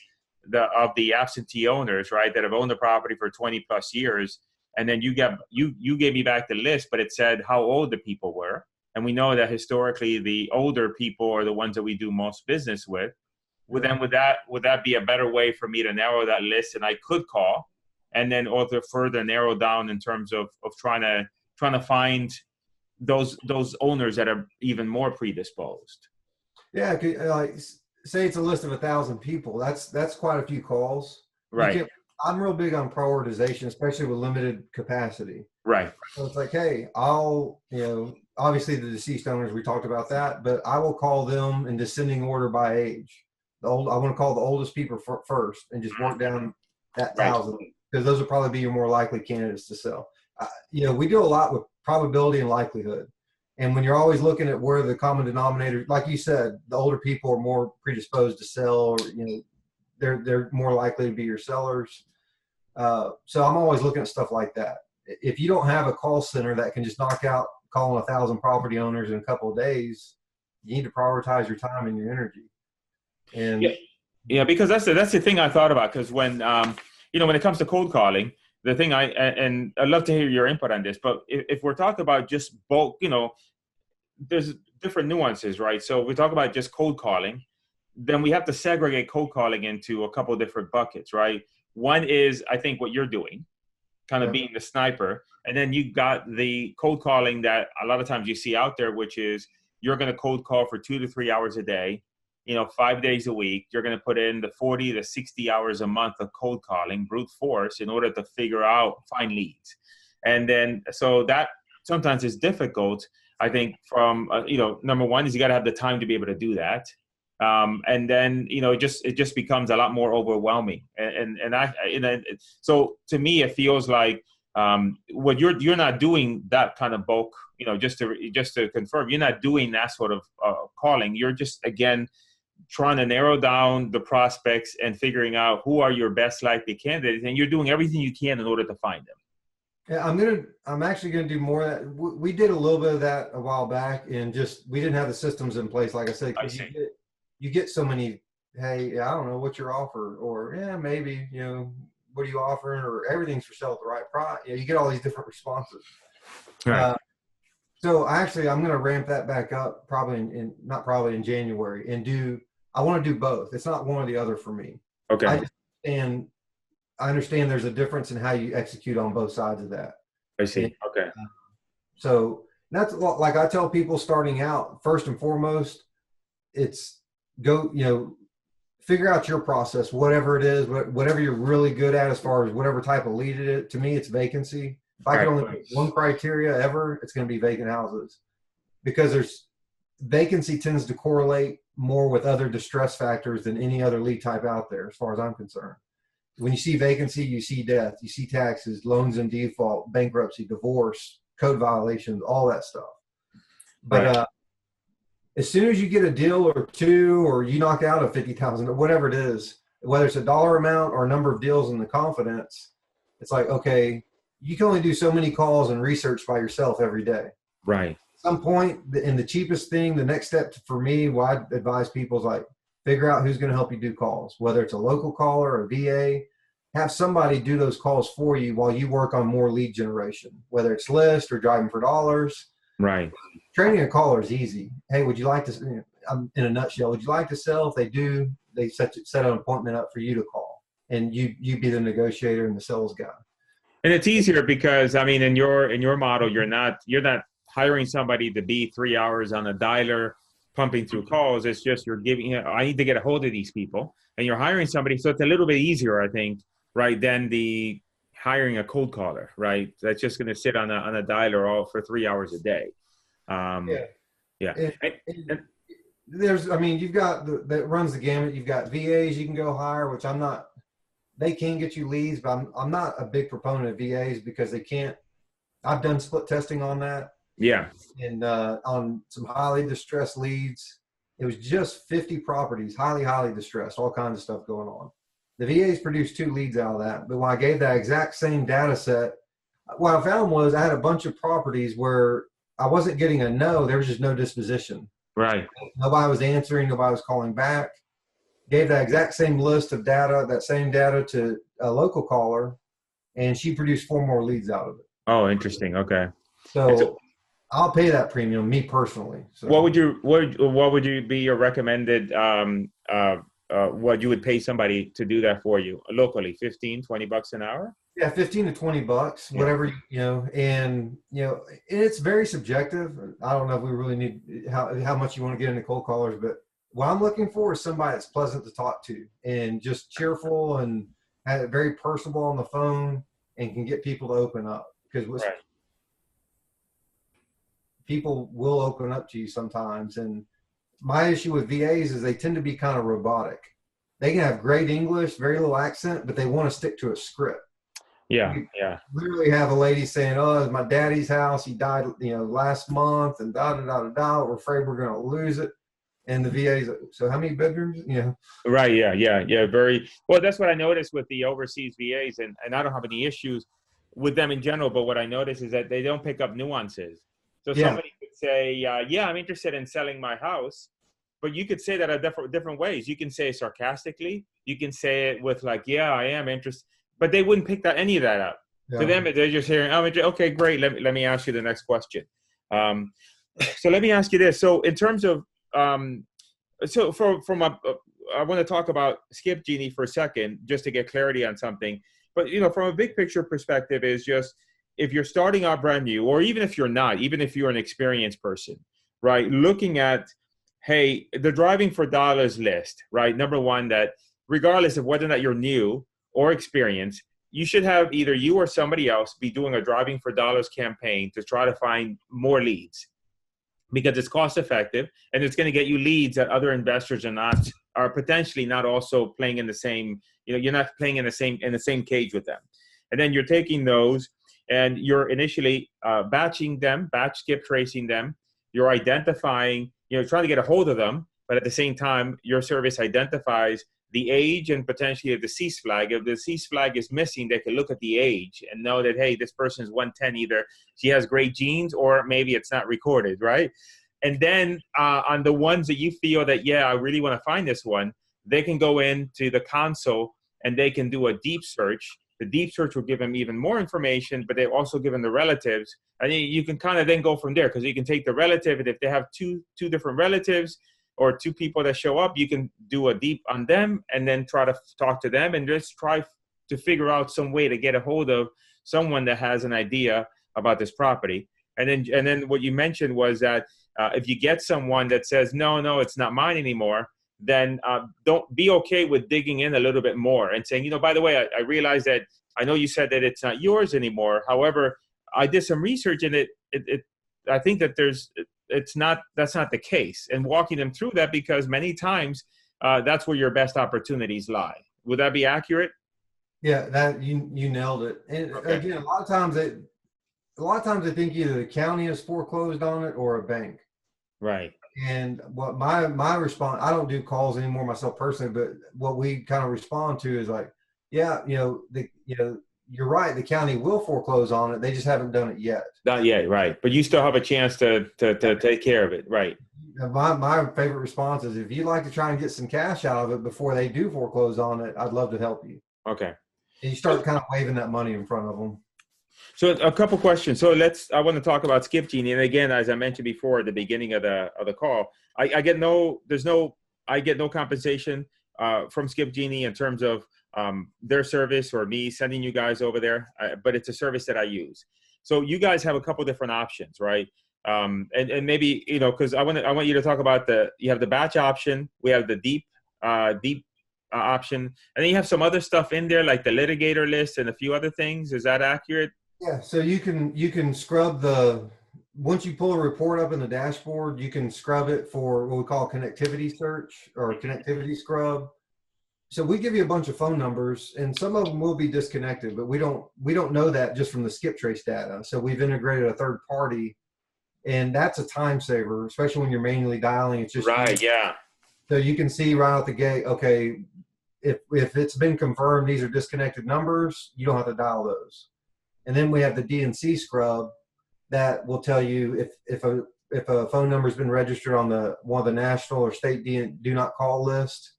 of the absentee owners, right, that have owned the property for 20 plus years, and then you gave me back the list, but it said how old the people were, and we know that historically the older people are the ones that we do most business with. Would that be a better way for me to narrow that list, and I could call, and then also further narrow down in terms of trying to find those owners that are even more predisposed? Yeah, like say it's a list of 1,000 people. That's quite a few calls. Right. I'm real big on prioritization, especially with limited capacity. Right. So it's like, hey, obviously the deceased owners, we talked about that, but I will call them in descending order by age. I want to call the oldest people first and just work down that 1,000, because those will probably be your more likely candidates to sell. We do a lot with probability and likelihood. And when you're always looking at where the common denominator, like you said, the older people are more predisposed to sell, or, they're more likely to be your sellers. So I'm always looking at stuff like that. If you don't have a call center that can just knock out calling 1,000 property owners in a couple of days, you need to prioritize your time and your energy. And yeah, because that's the thing I thought about. Because when when it comes to cold calling, the thing and I'd love to hear your input on this, but if we're talking about just bulk, there's different nuances, right? So if we talk about just cold calling, then we have to segregate cold calling into a couple of different buckets, right? One is, I think, what you're doing, kind of being the sniper. And then you got the cold calling that a lot of times you see out there, which is you're going to cold call for 2 to 3 hours a day, 5 days a week. You're going to put in the 40 to 60 hours a month of cold calling, brute force, in order to find leads. And then, so that sometimes is difficult, I think, from, number one is you got to have the time to be able to do that. And then, it just becomes a lot more overwhelming. So to me, it feels like, what you're not doing that kind of bulk, just to confirm, you're not doing that sort of calling. You're just, again, trying to narrow down the prospects and figuring out who are your best likely candidates, and you're doing everything you can in order to find them. Yeah, I'm actually going to do more of that. We did a little bit of that a while back, and we didn't have the systems in place. Like I said, you get so many, hey, I don't know what your offer, or maybe, what are you offering, or everything's for sale at the right price. You get all these different responses. Right. So actually, I'm going to ramp that back up not probably in January, and I want to do both. It's not one or the other for me. Okay. I understand there's a difference in how you execute on both sides of that. I see. Okay. So that's like I tell people starting out, first and foremost, it's figure out your process, whatever it is, whatever you're really good at as far as whatever type of lead it is. To me, it's vacancy. If I can only pick one criteria ever, it's going to be vacant houses, because vacancy tends to correlate more with other distress factors than any other lead type out there, as far as I'm concerned. When you see vacancy, you see death, you see taxes, loans in default, bankruptcy, divorce, code violations, all that stuff. But as soon as you get a deal or two, or you knock out a 50,000 or whatever it is, whether it's a dollar amount or a number of deals in the confidence, it's like, okay, you can only do so many calls and research by yourself every day. Right. At some point, and the cheapest thing, the next step for me, what I advise people is like, figure out who's going to help you do calls, whether it's a local caller or a VA. Have somebody do those calls for you while you work on more lead generation, whether it's list or driving for dollars. Right. Training a caller is easy. Hey, would you like to, in a nutshell, would you like to sell? If they do, they set an appointment up for you to call, and you be the negotiator and the sales guy. And it's easier because, I mean, in your model, you're not hiring somebody to be 3 hours on a dialer pumping through calls. It's just you're giving, I need to get a hold of these people, and you're hiring somebody. So it's a little bit easier, I think, right, than the hiring a cold caller, right? That's just going to sit on a dialer all for 3 hours a day. Yeah. And there's, you've got that runs the gamut. You've got VAs you can go hire, which they can get you leads, but I'm not a big proponent of VAs because they can't. I've done split testing on that. Yeah. And on some highly distressed leads, it was just 50 properties, highly, highly distressed, all kinds of stuff going on. The VAs produced 2 leads out of that. But when I gave that exact same data set, what I found was I had a bunch of properties where I wasn't getting a no, there was just no disposition. Right. Nobody was answering. Nobody was calling back. Gave that exact same list of data, that same data to a local caller, and she produced 4 more leads out of it. Oh, interesting. Okay. And so So I'll pay that premium, me personally. So what would you be your recommended what you would pay somebody to do that for you locally? 15, $20 an hour? yeah, 15 to $20, Yeah. whatever, and it's very subjective. I don't know if we really need how much you want to get into cold callers, but what I'm looking for is somebody that's pleasant to talk to and just cheerful and very personable on the phone and can get people to open up, because Right. people will open up to you sometimes. And my issue with VAs is they tend to be kind of robotic. They can have great English, very little accent, but they want to stick to a script. Yeah. You Yeah. literally have a lady saying, "Oh, it's my daddy's house. He died, last month, and da da da da da. We're afraid we're going to lose it." And the VA's like, "So how many bedrooms?" Right. Yeah. Yeah. Yeah. Very well. That's what I noticed with the overseas VAs, and I don't have any issues with them in general. But what I notice is that they don't pick up nuances. So Yeah, somebody could say, "Yeah, I'm interested in selling my house," but you could say that in different ways. You can say it sarcastically. You can say it with like, "Yeah, I am interested," but they wouldn't pick any of that up. To yeah. them, they're just hearing, "Oh, okay, great. Let me ask you the next question." Um, so let me ask you this. So in terms of so I want to talk about Skip Genie for a second, just to get clarity on something. But from a big picture perspective, is just if you're starting out brand new, or even if you're not, even if you're an experienced person, right? Looking at, hey, the driving for dollars list, right? Number one, that regardless of whether or not you're new or experienced, you should have either you or somebody else be doing a driving for dollars campaign to try to find more leads, because it's cost effective and it's going to get you leads that other investors are potentially not also playing in the same, you're not playing in the same cage with them. And then you're taking those and you're initially batch skip tracing them. You're identifying, trying to get a hold of them, but at the same time, your service identifies the age and potentially the cease flag. If the cease flag is missing, they can look at the age and know that, hey, this person is 110, either she has great genes or maybe it's not recorded, right? And then on the ones that you feel that, yeah, I really want to find this one, they can go into the console and they can do a deep search. The deep search will give them even more information, but they also give them the relatives. And you can kind of then go from there, because you can take the relative, and if they have two different relatives or 2 people that show up, you can do a deep on them and then try to talk to them and just try to figure out some way to get a hold of someone that has an idea about this property. And then what you mentioned was that if you get someone that says, no, it's not mine anymore, then don't be okay with digging in a little bit more and saying, by the way, I realize that I know you said that it's not yours anymore. However, I did some research and I think that that's not the case, and walking them through that, because many times that's where your best opportunities lie. Would that be accurate? Yeah, that you nailed it. And Okay. again, a lot of times they think either the county has foreclosed on it or a bank. Right. And what my response, I don't do calls anymore myself personally, but what we kind of respond to is like, yeah, you're right, the county will foreclose on it. They just haven't done it yet. Not yet, right. But you still have a chance to take care of it, right? My favorite response is, if you'd like to try and get some cash out of it before they do foreclose on it, I'd love to help you. Okay. And you start kind of waving that money in front of them. So a couple questions. So I want to talk about Skip Genie. And again, as I mentioned before at the beginning of the call, I get no compensation from Skip Genie in terms of their service or me sending you guys over there, but it's a service that I use. So you guys have a couple different options, right? And maybe, because I want you to talk about you have the batch option, we have the deep option, and then you have some other stuff in there like the litigator list and a few other things. Is that accurate? Yeah, so you can scrub once you pull a report up in the dashboard, you can scrub it for what we call connectivity search or connectivity scrub. So we give you a bunch of phone numbers, and some of them will be disconnected, but we don't know that just from the Skiptrace data. So we've integrated a third party, and that's a time saver, especially when you're manually dialing. It's just right, yeah. So you can see right out the gate, okay, if it's been confirmed these are disconnected numbers, you don't have to dial those. And then we have the DNC scrub that will tell you if if a phone number's been registered on one of the national or state do not call list,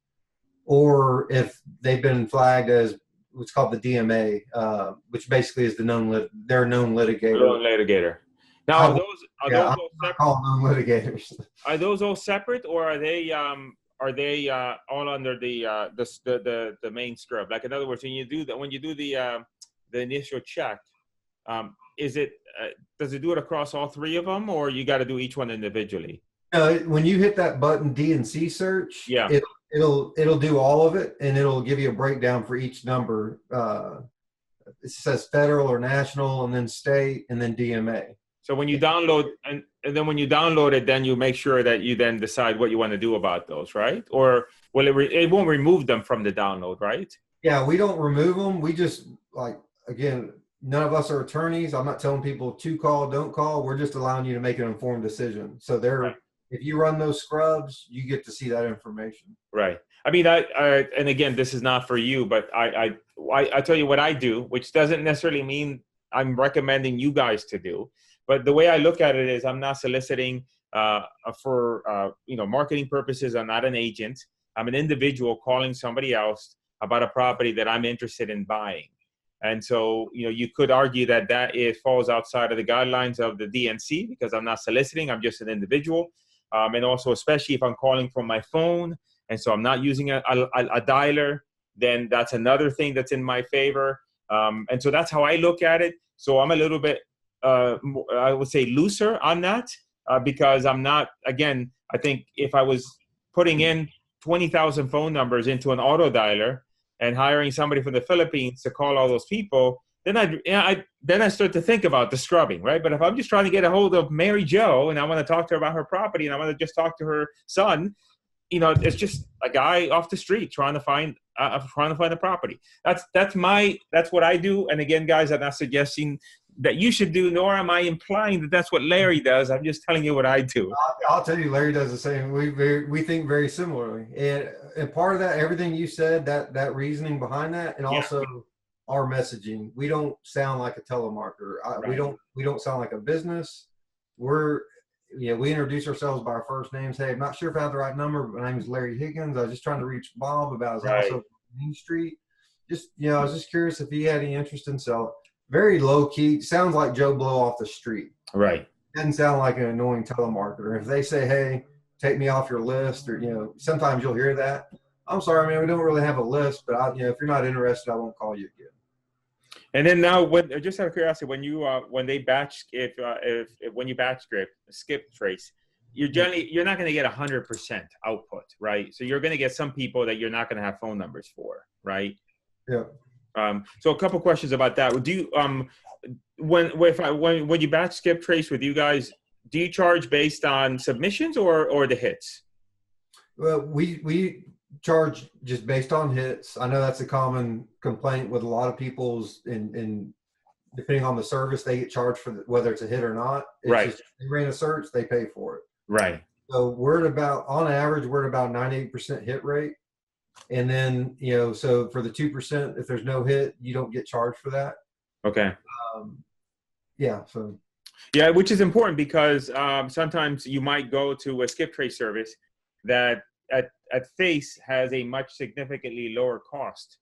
or if they've been flagged as what's called the DMA, which basically is their known litigator. Known litigator. Now, are those all separate? Call known litigators. Are those all separate, or are they all under the main scrub? Like, in other words, when you do the initial check, does it do it across all three of them, or you got to do each one individually? When you hit that button D&C search, yeah, it'll do all of it, and it'll give you a breakdown for each number. It says federal or national, and then state, and then DMA. So when you download, and then when you download it, then you make sure that you then decide what you want to do about those, right? Or it won't remove them from the download, right? Yeah, we don't remove them. We just, again, none of us are attorneys. I'm not telling people to call, don't call. We're just allowing you to make an informed decision. So right. If you run those scrubs, you get to see that information. Right. I mean, and again, this is not for you, but I tell you what I do, which doesn't necessarily mean I'm recommending you guys to do. But the way I look at it is, I'm not soliciting for marketing purposes. I'm not an agent. I'm an individual calling somebody else about a property that I'm interested in buying. And so, you could argue that it falls outside of the guidelines of the DNC, because I'm not soliciting. I'm just an individual. And also, especially if I'm calling from my phone, and so I'm not using a dialer, then that's another thing that's in my favor. And so that's how I look at it. So I'm a little bit, I would say, looser on that, because I'm not, again, I think if I was putting in 20,000 phone numbers into an auto dialer and hiring somebody from the Philippines to call all those people, then I start to think about the scrubbing, right? But if I'm just trying to get a hold of Mary Jo and I want to talk to her about her property and I want to just talk to her son, it's just a guy off the street trying to find a property. That's what I do. And again, guys, I'm not suggesting that you should do, nor am I implying that that's what Larry does. I'm just telling you what I do. I'll tell you, Larry does the same. We think very similarly, and part of that, everything you said, that reasoning behind that, and also our messaging. We don't sound like a telemarketer. Right. We don't sound like a business. We introduce ourselves by our first names. Hey, I'm not sure if I have the right number, but my name is Larry Higgins. I was just trying to reach Bob about his house on Main Street. Just, I was just curious if he had any interest in selling. Very low key. Sounds like Joe Blow off the street. Right. Doesn't sound like an annoying telemarketer. If they say, hey, take me off your list, or, sometimes you'll hear that. I'm sorry, man, we don't really have a list, but if you're not interested, I won't call you again. And then now, just out of curiosity, when you when you batch script Skiptrace, you're not going to get 100% output, right? So you're going to get some people that you're not going to have phone numbers for, right? Yeah. So a couple questions about that. Do you when you batch Skiptrace with you guys, do you charge based on submissions or the hits? Well, we charge just based on hits. I know that's a common complaint with a lot of people's, in depending on the service, they get charged for whether it's a hit or not. It's right. Just, they ran a search, they pay for it. Right. So on average, we're at about 98% hit rate. And then, so for the 2%, if there's no hit, you don't get charged for that. Okay. So. Yeah, which is important because sometimes you might go to a Skiptrace service that at face has a much significantly lower cost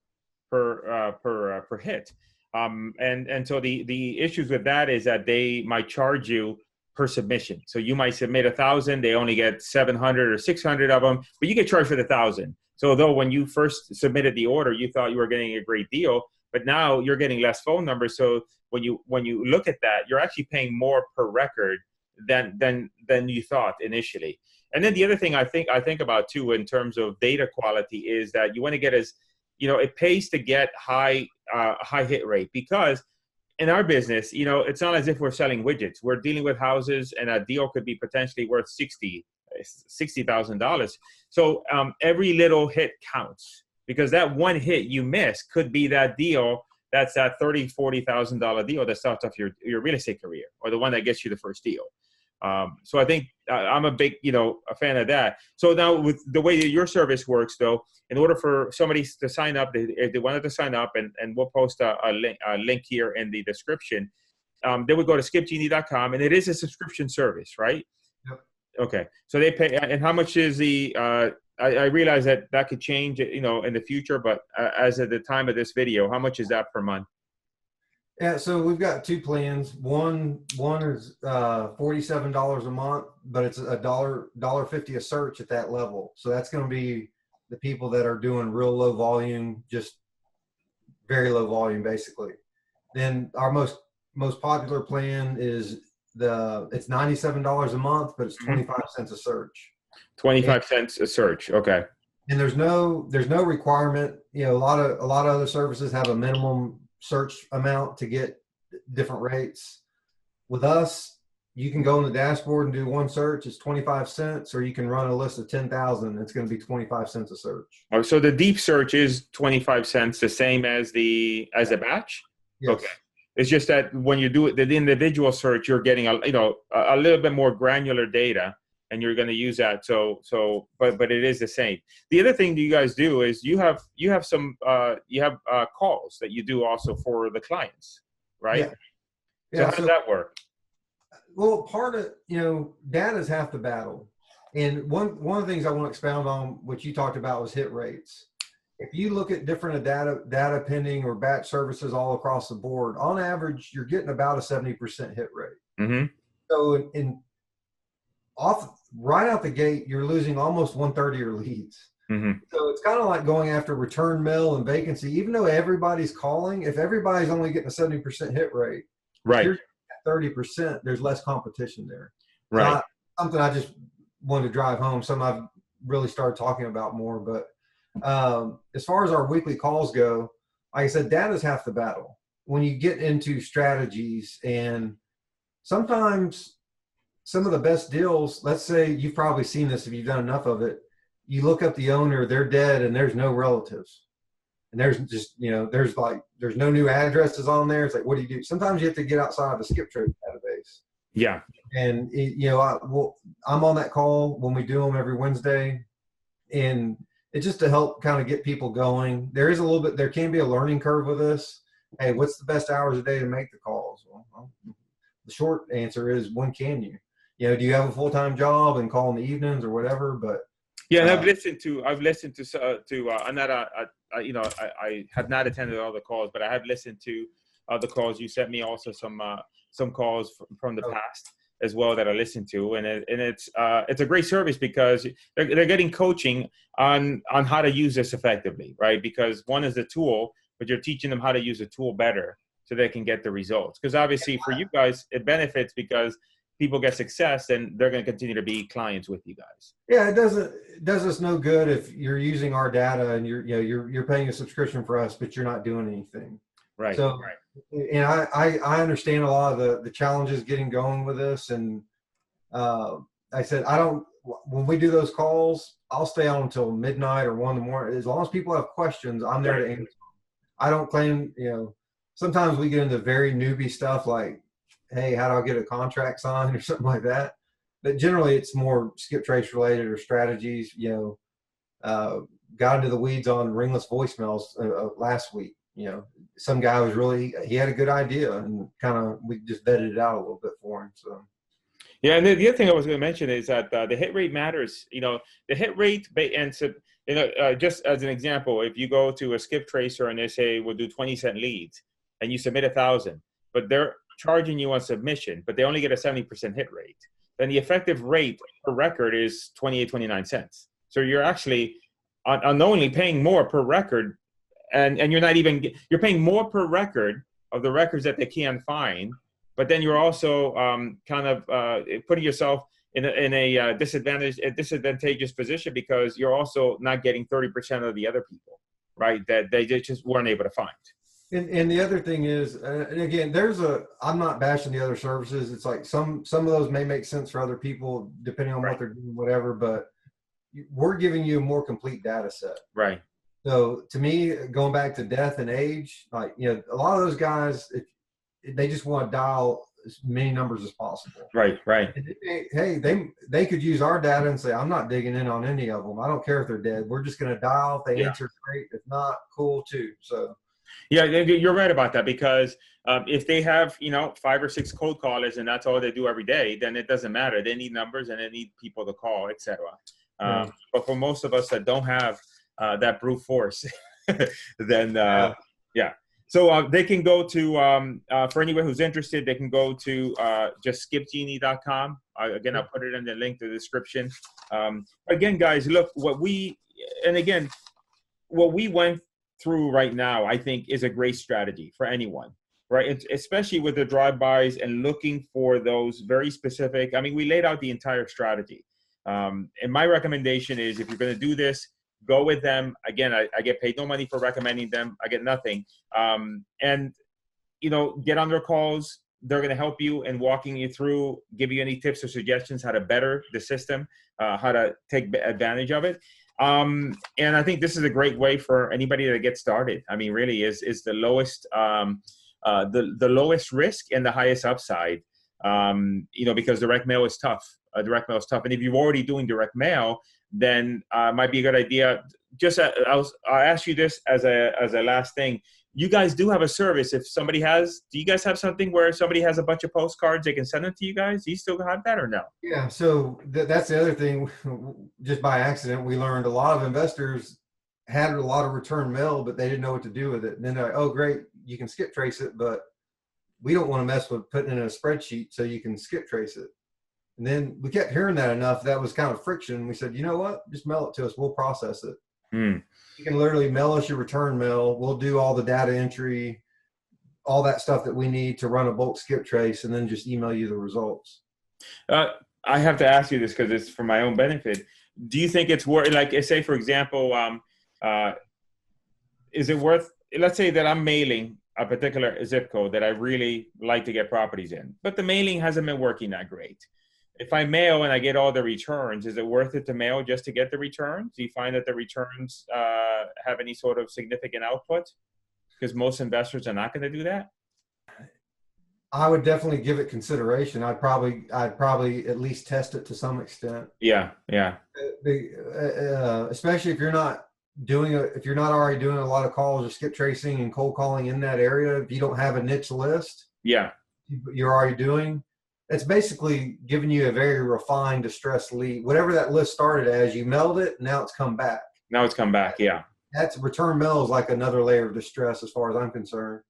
per hit. And so the issues with that is that they might charge you per submission. So you might submit 1,000, they only get 700 or 600 of them, but you get charged for the 1,000. So although when you first submitted the order, you thought you were getting a great deal, but now you're getting less phone numbers. So when you look at that, you're actually paying more per record than you thought initially. And then the other thing I think about too in terms of data quality is that you want to get it pays to get high hit rate, because in our business, it's not as if we're selling widgets. We're dealing with houses, and a deal could be potentially worth $60,000. So every little hit counts, because that one hit you miss could be that deal. That's that $30,000-$40,000 deal that starts off your real estate career, or the one that gets you the first deal. So I think I'm a big, a fan of that. So now with the way that your service works, though, in order for somebody to sign up, if they wanted to sign up, and we'll post a link here in the description, they would go to skipgenie.com, and it is a subscription service, right? Okay. So they pay, and how much is the, I realize that that could change, you know, in the future, but as at the time of this video, how much is that per month? Yeah, so we've got two plans. One is $47 a month, but it's a $1.50 a search at that level. So that's going to be the people that are doing real low volume, just very low volume, basically. Then our most popular plan is it's $97 a month, but it's 25 cents a search. 25 cents a search. Okay. And there's no requirement. You know, a lot of other services have a minimum search amount to get different rates. With us, you can go in the dashboard and do one search. It's 25 cents, or you can run a list of 10,000. It's going to be 25 cents a search. Oh, so the deep search is 25 cents, the same as the batch. Yes. Okay. It's just that when you do it, the individual search, you're getting a little bit more granular data, and you're going to use that. But it is the same. The other thing that you guys do is you have some calls that you do also for the clients, right? Yeah. So how does that work? Well, part of, data is half the battle. And one of the things I want to expound on, what you talked about, was hit rates. If you look at different data pending or batch services all across the board, on average, you're getting about a 70% hit rate. Mm-hmm. So right out the gate, you're losing almost 1/3 of your leads. Mm-hmm. So it's kind of like going after return mail and vacancy. Even though everybody's calling, if everybody's only getting a 70% hit rate, right, you're at 30%, there's less competition there. Right. Something I just wanted to drive home, something I've really started talking about more. But as far as our weekly calls go, like I said, data's half the battle. When you get into strategies, and sometimes some of the best deals, let's say you've probably seen this if you've done enough of it, you look up the owner, they're dead, and there's no relatives. And there's just, there's no new addresses on there. It's like, what do you do? Sometimes you have to get outside of the Skiptrace database. Yeah. And, I'm on that call when we do them every Wednesday. And it's just to help kind of get people going. There can be a learning curve with this. Hey, what's the best hours a day to make the calls? Well, the short answer is, when can you? Do you have a full-time job and call in the evenings or whatever? But yeah, and I've listened to I'm not I have not attended all the calls, but I have listened to the calls. You sent me also some calls from the past as well that I listened to, and it's a great service because they're getting coaching on how to use this effectively, right? Because one is the tool, but you're teaching them how to use the tool better so they can get the results. Because obviously for you guys, it benefits because people get success, and they're going to continue to be clients with you guys. Yeah, it does us no good if you're using our data and you're paying a subscription for us, but you're not doing anything. Right. So, and I understand a lot of the challenges getting going with this. And I said, when we do those calls, I'll stay on until midnight or 1 in the morning. As long as people have questions, I'm there to answer them. I don't claim, sometimes we get into very newbie stuff like, hey, how do I get a contract signed or something like that? But generally it's more Skiptrace related or strategies. Got into the weeds on ringless voicemails last week. Some guy he had a good idea, and we just vetted it out a little bit for him. So. Yeah, and the other thing I was going to mention is that the hit rate matters. The hit rate, and so, just as an example, if you go to a Skiptracer and they say we'll do 20-cent leads, and you submit 1,000, but they're charging you on submission, but they only get a 70% hit rate, then the effective rate per record is 29 cents. So you're actually unknowingly paying more per record, and you're paying more per record of the records that they can find, but then you're also putting yourself in a disadvantageous position because you're also not getting 30% of the other people, right? That they just weren't able to find. And the other thing is, and again, I'm not bashing the other services. It's like some of those may make sense for other people depending on what they're doing, whatever, but we're giving you a more complete data set. Right. So to me, going back to death and age, a lot of those guys, they just want to dial as many numbers as possible. Right. Hey, they could use our data and say, I'm not digging in on any of them. I don't care if they're dead. We're just going to dial. If they answer, great. If not, cool too. So. Yeah, you're right about that, because if they have, 5 or 6 cold callers and that's all they do every day, then it doesn't matter. They need numbers and they need people to call, etc. Yeah. But for most of us that don't have that brute force, then Yeah. yeah. So they can go to, for anyone who's interested, they can go to just skipgenie.com. Again, I'll put it in the link to the description. Again, guys, look, what we went through right now, I think, is a great strategy for anyone, right? Especially with the drive-bys and looking for those very specific. I mean, we laid out the entire strategy. And my recommendation is, if you're going to do this, go with them. Again, I get paid no money for recommending them. I get nothing. And, get on their calls. They're going to help you and walking you through, give you any tips or suggestions how to better the system, how to take advantage of it. And I think this is a great way for anybody to get started. I mean, really is the lowest, the lowest risk and the highest upside, because direct mail is tough. Direct mail is tough. And if you're already doing direct mail, then it might be a good idea. Just I'll ask you this as a last thing. You guys do have a service. If somebody do you guys have something where somebody has a bunch of postcards, they can send them to you guys? Do you still have that or no? Yeah. So that's the other thing. Just by accident, we learned a lot of investors had a lot of return mail, but they didn't know what to do with it. And then they're like, oh, great, you can skip trace it, but we don't want to mess with putting it in a spreadsheet, so you can skip trace it. And then we kept hearing that enough. That was kind of friction. We said, you know what? Just mail it to us. We'll process it. You can literally mail us your return mail. We'll do all the data entry, all that stuff that we need to run a bulk skip trace, and then just email you the results. I have to ask you this because it's for my own benefit. Do you think it's worth, like, say, for example, is it worth, let's say that I'm mailing a particular zip code that I really like to get properties in, but the mailing hasn't been working that great. If I mail and I get all the returns, is it worth it to mail just to get the returns? Do you find that the returns have any sort of significant output? Because most investors are not going to do that. I would definitely give it consideration. I'd probably at least test it to some extent. Yeah. Especially if you're not already doing a lot of calls or skip tracing and cold calling in that area. If you don't have a niche list, you're already doing. It's basically giving you a very refined distressed lead. Whatever that list started as, you mailed it, now it's come back. Yeah. That's return mail is like another layer of distress as far as I'm concerned.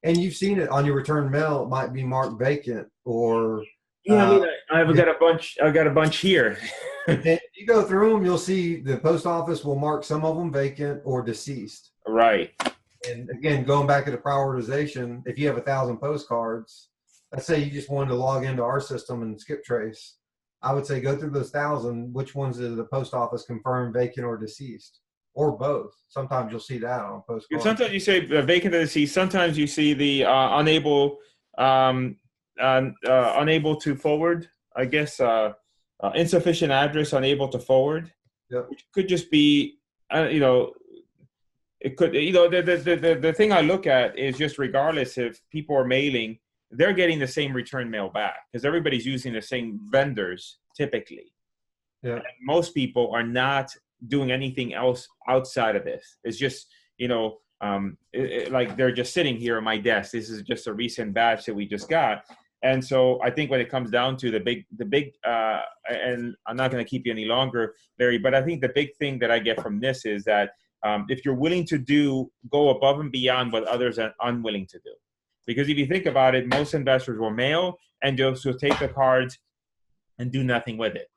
And you've seen it on your return mail. It might be marked vacant or. I've got a bunch here. If you go through them, you'll see the post office will mark some of them vacant or deceased. Right. And again, going back to the prioritization, if you have 1,000 postcards, let's say you just wanted to log into our system and skip trace, I would say go through those 1,000. Which ones did the post office confirm vacant or deceased, or both? Sometimes you'll see that on postcards. Sometimes you say vacant or deceased. Sometimes you see the unable to forward. I guess insufficient address, unable to forward. Yep. Which could just be, it could, the thing I look at is just regardless if people are mailing, they're getting the same return mail back because everybody's using the same vendors typically. Yeah. And most people are not doing anything else outside of this. It's just, like they're just sitting here on my desk. This is just a recent batch that we just got. And so I think when it comes down to the big, and I'm not going to keep you any longer, Larry, but I think the big thing that I get from this is that if you're willing to go above and beyond what others are unwilling to do. Because if you think about it, most investors will mail and just will take the cards and do nothing with it.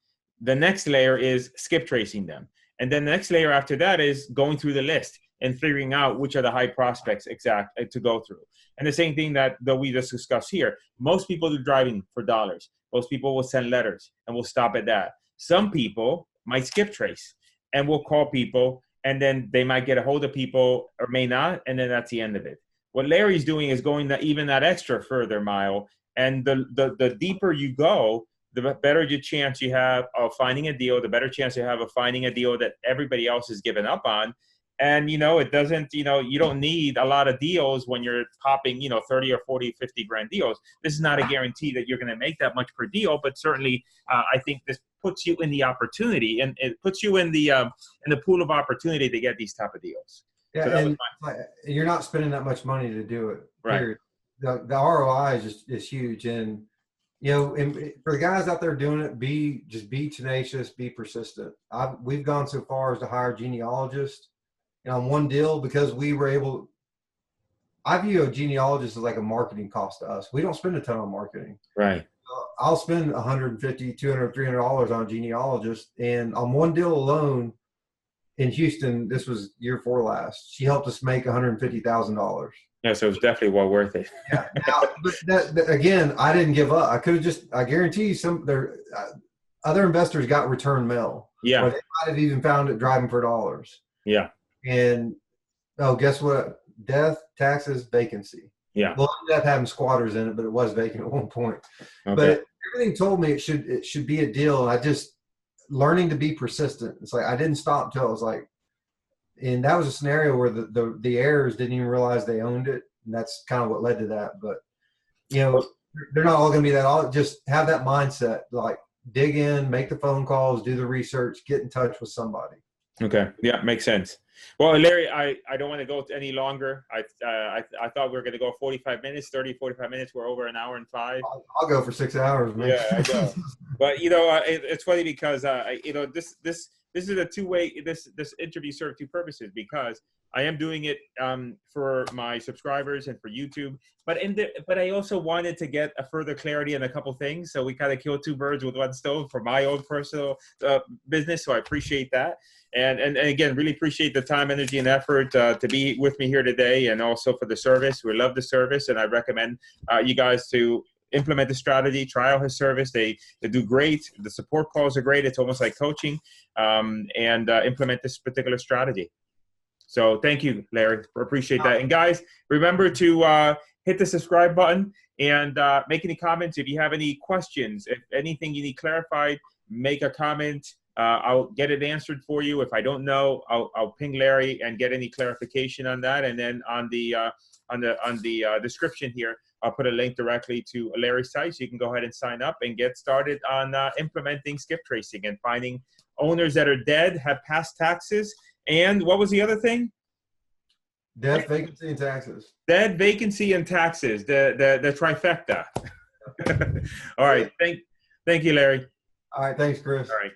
The next layer is skip tracing them. And then the next layer after that is going through the list and figuring out which are the high prospects to go through. And the same thing that we just discussed here. Most people are driving for dollars. Most people will send letters and will stop at that. Some people might skip trace and will call people, and then they might get a hold of people or may not, and then that's the end of it. What Larry's doing is going even that extra further mile, and the deeper you go, the better your chance you have of finding a deal, the better chance you have of finding a deal that everybody else has given up on. And, it doesn't, you don't need a lot of deals when you're popping, 30 or 40, 50 grand deals. This is not a guarantee that you're going to make that much per deal, but certainly I think this puts you in the opportunity, and it puts you in the pool of opportunity to get these type of deals. Yeah, So that was and you're not spending that much money to do it. Right. Period. The ROI is huge, and and for the guys out there doing it, be tenacious, be persistent. We've gone so far as to hire genealogists, and on one deal because we were able. I view a genealogist as like a marketing cost to us. We don't spend a ton on marketing. Right. I'll spend $150, $200, $300 on a genealogist, and on one deal alone in Houston, this was year 4 last, she helped us make $150,000. Yeah, so it was definitely well worth it. Yeah. Now, but that, again, I didn't give up. I could have I guarantee you other investors got return mail. Yeah. Or they might have even found it driving for dollars. Yeah. And, guess what? Death, taxes, vacancy. Yeah. Well, it ended up having squatters in it, but it was vacant at one point. Okay. But everything told me it should be a deal. And I just learning to be persistent. It's like I didn't stop until I was like, and that was a scenario where the heirs didn't even realize they owned it, and that's kind of what led to that. But they're not all going to be that. All just have that mindset, like dig in, make the phone calls, do the research, get in touch with somebody. Okay. Yeah, makes sense. Well, Larry, I don't want to go any longer. I thought we were going to go 45 minutes, 30, 45 minutes. We're over an hour and 5. I'll go for 6 hours, man. Yeah, I know. But, it's funny because, this is a two-way, this interview served 2 purposes, because I am doing it for my subscribers and for YouTube, but I also wanted to get a further clarity on a couple things. So we kind of killed 2 birds with 1 stone for my own personal business. So I appreciate that. And again, really appreciate the time, energy, and effort to be with me here today, and also for the service. We love the service, and I recommend you guys to implement the strategy, try out his service. They do great. The support calls are great. It's almost like coaching, and implement this particular strategy. So thank you, Larry. Appreciate that. And guys, remember to hit the subscribe button and make any comments. If you have any questions, if anything you need clarified, make a comment. I'll get it answered for you. If I don't know, I'll ping Larry and get any clarification on that. And then on the description here, I'll put a link directly to Larry's site, so you can go ahead and sign up and get started on implementing skip tracing and finding owners that are dead, have past taxes, and what was the other thing? Death, vacancy, and taxes. Dead, vacancy, and taxes. The trifecta. All right. Thank you, Larry. All right. Thanks, Chris. All right.